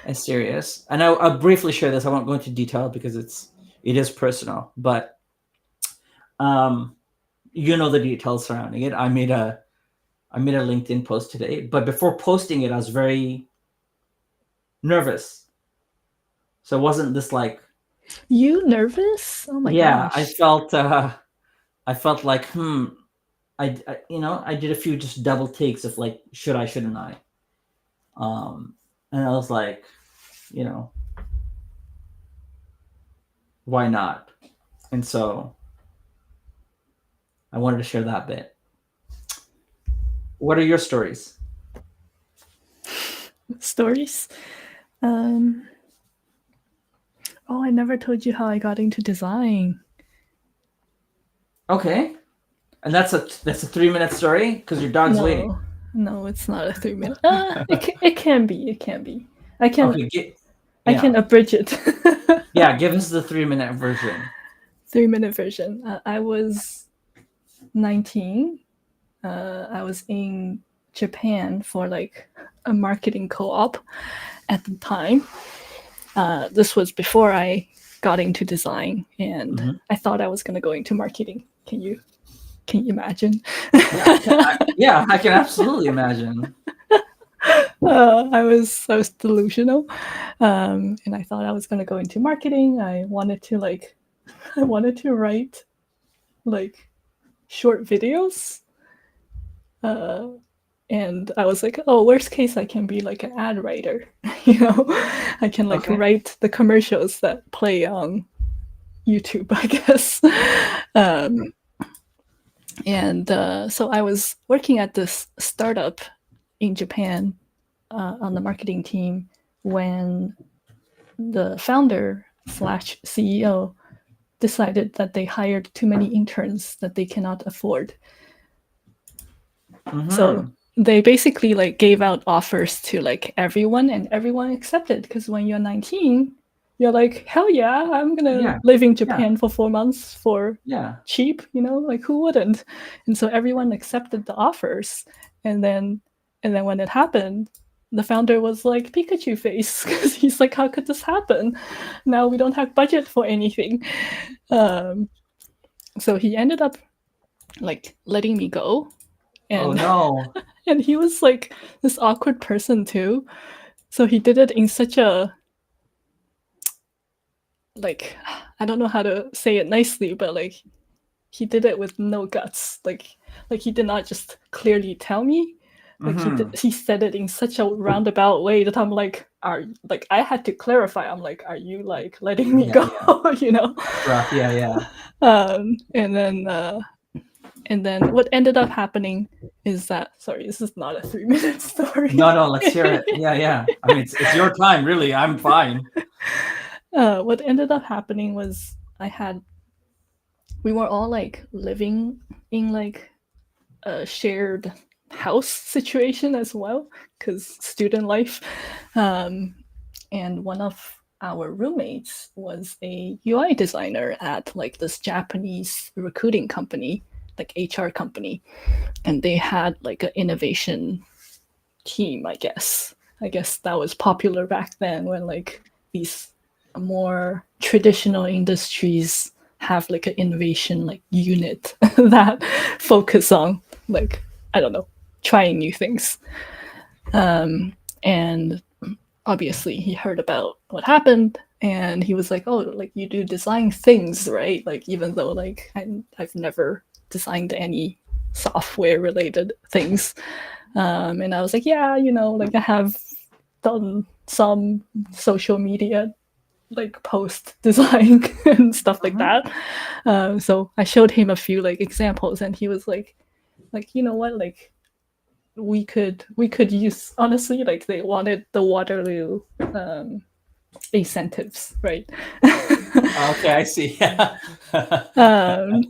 as serious. And I'll briefly share this. I won't go into detail because it is personal, but the details surrounding it. I made a LinkedIn post today, but before posting it, I was very nervous. So it wasn't this like, You nervous? Oh my yeah, gosh. I felt like, I did a few just double takes of like, should I, shouldn't I? And I was like, why not? And so I wanted to share that bit. What are your stories? Stories? Oh, I never told you how I got into design. Okay. And that's a 3-minute story because your dog's waiting. No, it's not a 3-minute. It can be. It can be. I can. Okay. I can abridge it. Yeah, give us the 3-minute version. 3-minute version. I was 19. I was in Japan for like a marketing co-op at the time. This was before I got into design, and I thought I was going to go into marketing. Can you imagine? Yeah, I can absolutely imagine. I was delusional, and I thought I was going to go into marketing. I wanted to write like short videos, and I was like, oh, worst case, I can be like an ad writer. I can write the commercials that play on YouTube, I guess. And so I was working at this startup in Japan on the marketing team when the founder / CEO decided that they hired too many interns that they cannot afford. So they basically like gave out offers to like everyone, and everyone accepted, because when you're 19, you're like, hell yeah, I'm gonna live in Japan for 4 months for cheap, like who wouldn't? And so everyone accepted the offers, and then when it happened, the founder was like Pikachu face, because he's like, how could this happen? Now we don't have budget for anything. So he ended up like letting me go. And, oh no. And he was like this awkward person too. So he did it in such a, like, I don't know how to say it nicely, but like he did it with no guts. Like he did not just clearly tell me. Like he said it in such a roundabout way that I'm like, I had to clarify. I'm like, are you like letting me go? Rough, yeah. And then what ended up happening is that, sorry, this is not a 3-minute story. No, let's hear it. Yeah. I mean, it's your time, really. I'm fine. What ended up happening was we were all like living in like a shared house situation as well, because student life. And one of our roommates was a UI designer at like this Japanese recruiting company, like HR company, and they had like an innovation team, I guess. I guess that was popular back then when like these more traditional industries have like an innovation like unit that focus on like I don't know trying new things. And obviously he heard about what happened and he was like, oh, like you do design things, right? Like even though like I've never designed any software related things. And I was like, yeah, you know, like I have done some social media like post design and stuff like Mhm. that. So I showed him a few like examples and he was like, you know what, like we could use honestly like they wanted the Waterloo incentives, right? Okay, I see.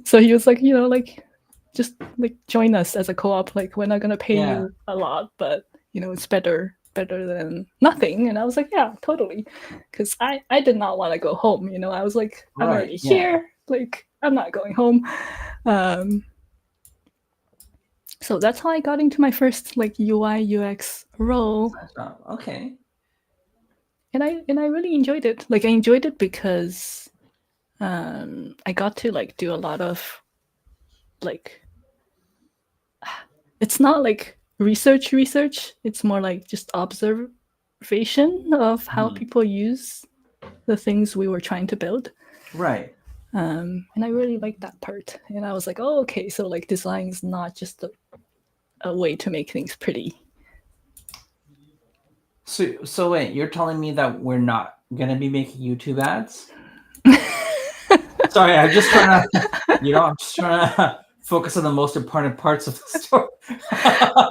So he was like, you know, like just like join us as a co-op. Like we're not gonna pay Yeah. you a lot, but you know it's better than nothing. And I was like, yeah, totally, because I did not want to go home. You know, I was like, I'm Right. already Yeah. here. Like I'm not going home. Um, so that's how I got into my first like UI UX role, Okay. and I really enjoyed it. Like I enjoyed it because I got to like do a lot of like it's not like research. It's more like just observation of how Mhm. people use the things we were trying to build. Right. And I really liked that part. And I was like, oh, okay, so like design is not just a way to make things pretty. So wait, you're telling me that we're not gonna be making YouTube ads? Sorry, I'm just trying to, I'm just trying to focus on the most important parts of the story.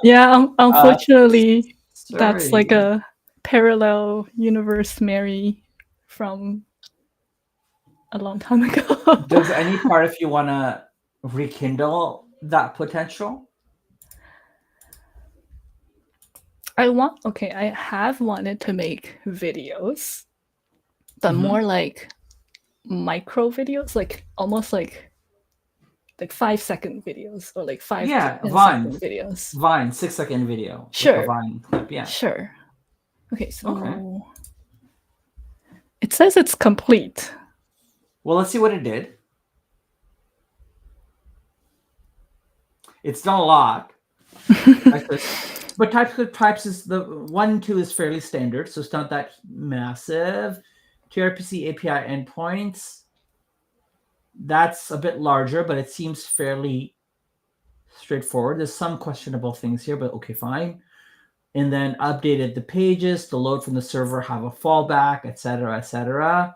Yeah, uh, unfortunately, that's like sorry. a parallel universe Mary from a long time ago. Does any part of you want to rekindle that potential? I have wanted to make videos, but Mm-hmm. more like micro videos, like almost like 5 second videos or like five to Yeah, ten Vine. second videos. Vine, 6 second video, like a Sure, Vine clip. Yeah. sure. Okay, Okay. so it says it's complete. Well, let's see what it did. It's done a lot. But TypeScript types is the 1 2 is fairly standard, so it's not that massive. gRPC API endpoints, that's a bit larger, but it seems fairly straightforward. There's some questionable things here, but okay, fine. And then updated the pages, the load from the server, have a fallback, etc., etc.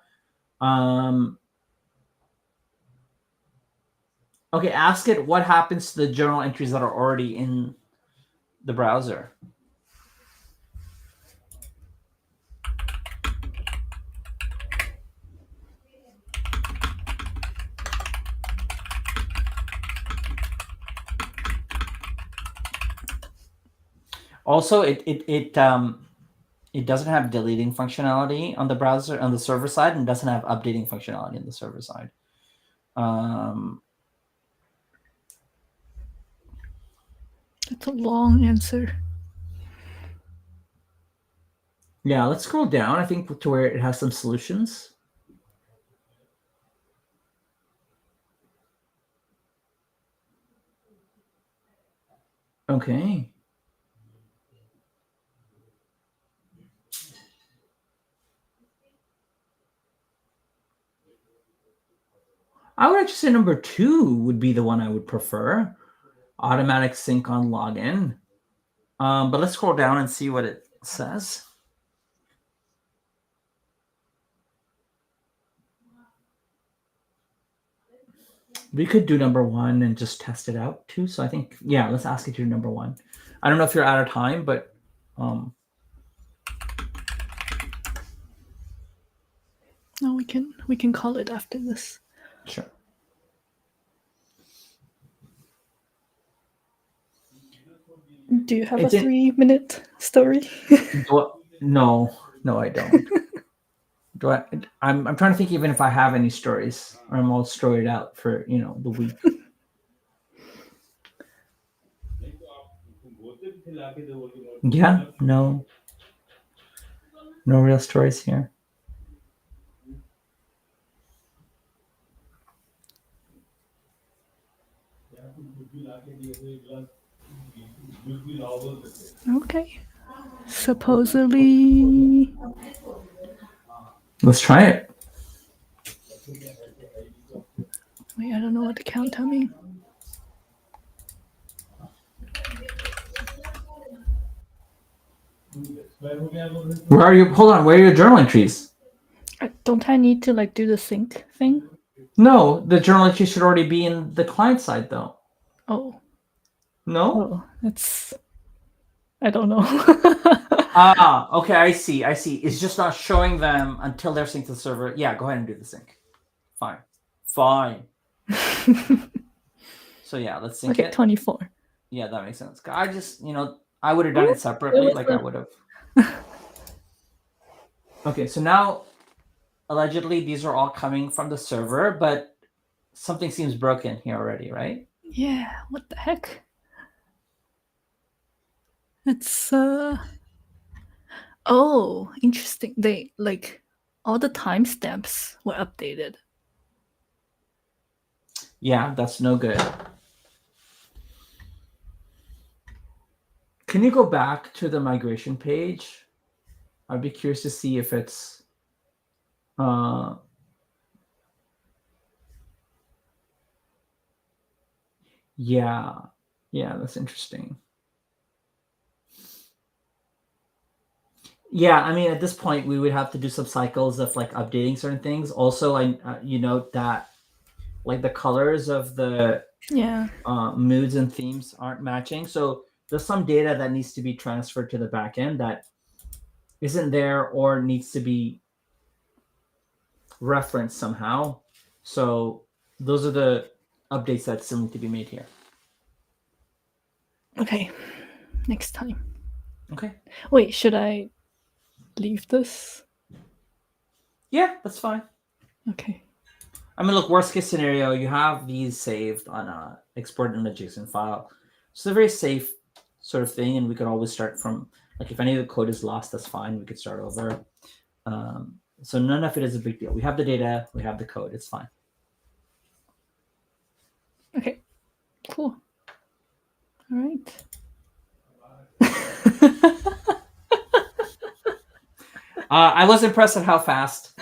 Okay, ask it what happens to the journal entries that are already in the browser. Also, it doesn't have deleting functionality on the browser on the server side, and doesn't have updating functionality on the server side. It's a long answer. Yeah, let's scroll down. I think to where it has some solutions. Okay. I would actually say number 2 would be the one I would prefer. Automatic sync on login. But let's scroll down and see what it says. We could do number 1 and just test it out too. So I think, yeah, let's ask it to do number 1. I don't know if you're out of time, but No, we can call it after this. sure. Do you have a It's in. 3-minute story? No, I don't. Do I? I'm trying to think even if I have any stories, or I'm all storied out for the week. Yeah, no real stories here. Okay. Supposedly. Let's try it. Wait, I don't know what the countdown means. Where are you? Hold on. Where are your journal entries? Don't I need to like do the sync thing? No, the journal entries should already be in the client side, though. Oh. No. Oh, it's. I don't know. Okay. I see. It's just not showing them until they're synced to the server. Yeah, go ahead and do the sync. Fine. So yeah, let's sync Okay, it. 24. Yeah, that makes sense. I just, I would have done it separately. I would have. Okay, so now, allegedly, these are all coming from the server, but something seems broken here already, right? Yeah, what the heck? It's oh, interesting. They like all the timestamps were updated. Yeah, that's no good. Can you go back to the migration page? I'd be curious to see if it's yeah, that's interesting. Yeah, I mean, at this point, we would have to do some cycles of like updating certain things. Also, you note that like the colors of the moods and themes aren't matching. So there's some data that needs to be transferred to the backend that isn't there or needs to be referenced somehow. So those are the updates that still need to be made here. Okay, next time. Okay. Wait, should I leave this? Yeah, that's fine. Okay. I mean, look, worst case scenario, you have these saved on a export in a JSON file. So it's a very safe sort of thing, and we could always start from, like, if any of the code is lost, that's fine. We could start over. So none of it is a big deal. We have the data, we have the code. It's fine. Okay, cool. All right. I was impressed at how fast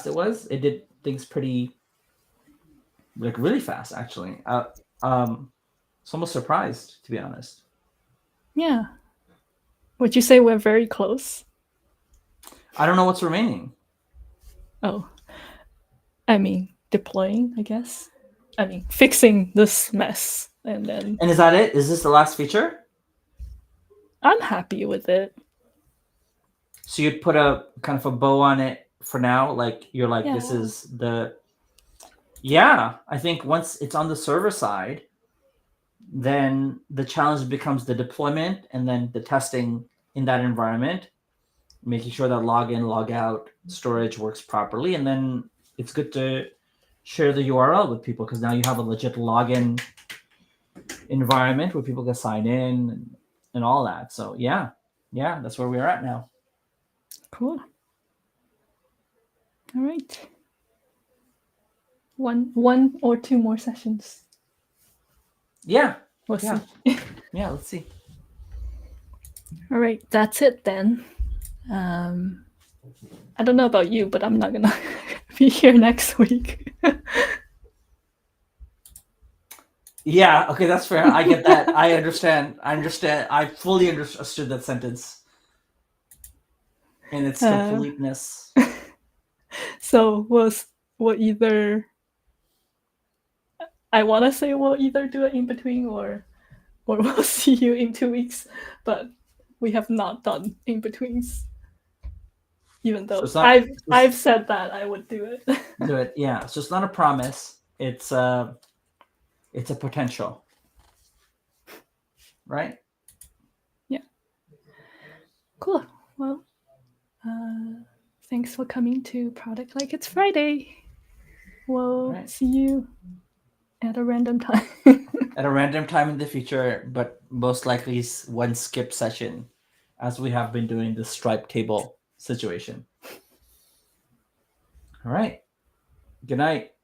it was. It did things pretty, like, really fast, actually. It's almost surprised, to be honest. Yeah. Would you say we're very close? I don't know what's remaining. Oh. I mean, deploying, I guess. I mean, fixing this mess and then. And is that it? Is this the last feature? I'm happy with it. So you'd put a kind of a bow on it for now? Like, you're like, this Yeah. is the... Yeah, I think once it's on the server side, then the challenge becomes the deployment and then the testing in that environment, making sure that login, logout, storage works properly. And then it's good to share the URL with people because now you have a legit login environment where people can sign in and all that. So yeah, that's where we're at now. Cool. All right. One or two more sessions. Yeah. We'll see. Yeah, let's see. All right, that's it then. I don't know about you, but I'm not gonna be here next week. Yeah, okay, that's fair. I get that. I understand. I fully understood that sentence in its completeness. So we'll either... I want to say we'll either do it in between or we'll see you in 2 weeks, but we have not done in betweens. Even though I've said that I would do it. Do it, yeah. So it's not a promise. It's a potential, right? Yeah. Cool. Well, thanks for coming to Product Like It's Friday. We'll Right. see you at a random time. At a random time in the future, but most likely one skip session, as we have been doing the stripe table situation. All right. Good night.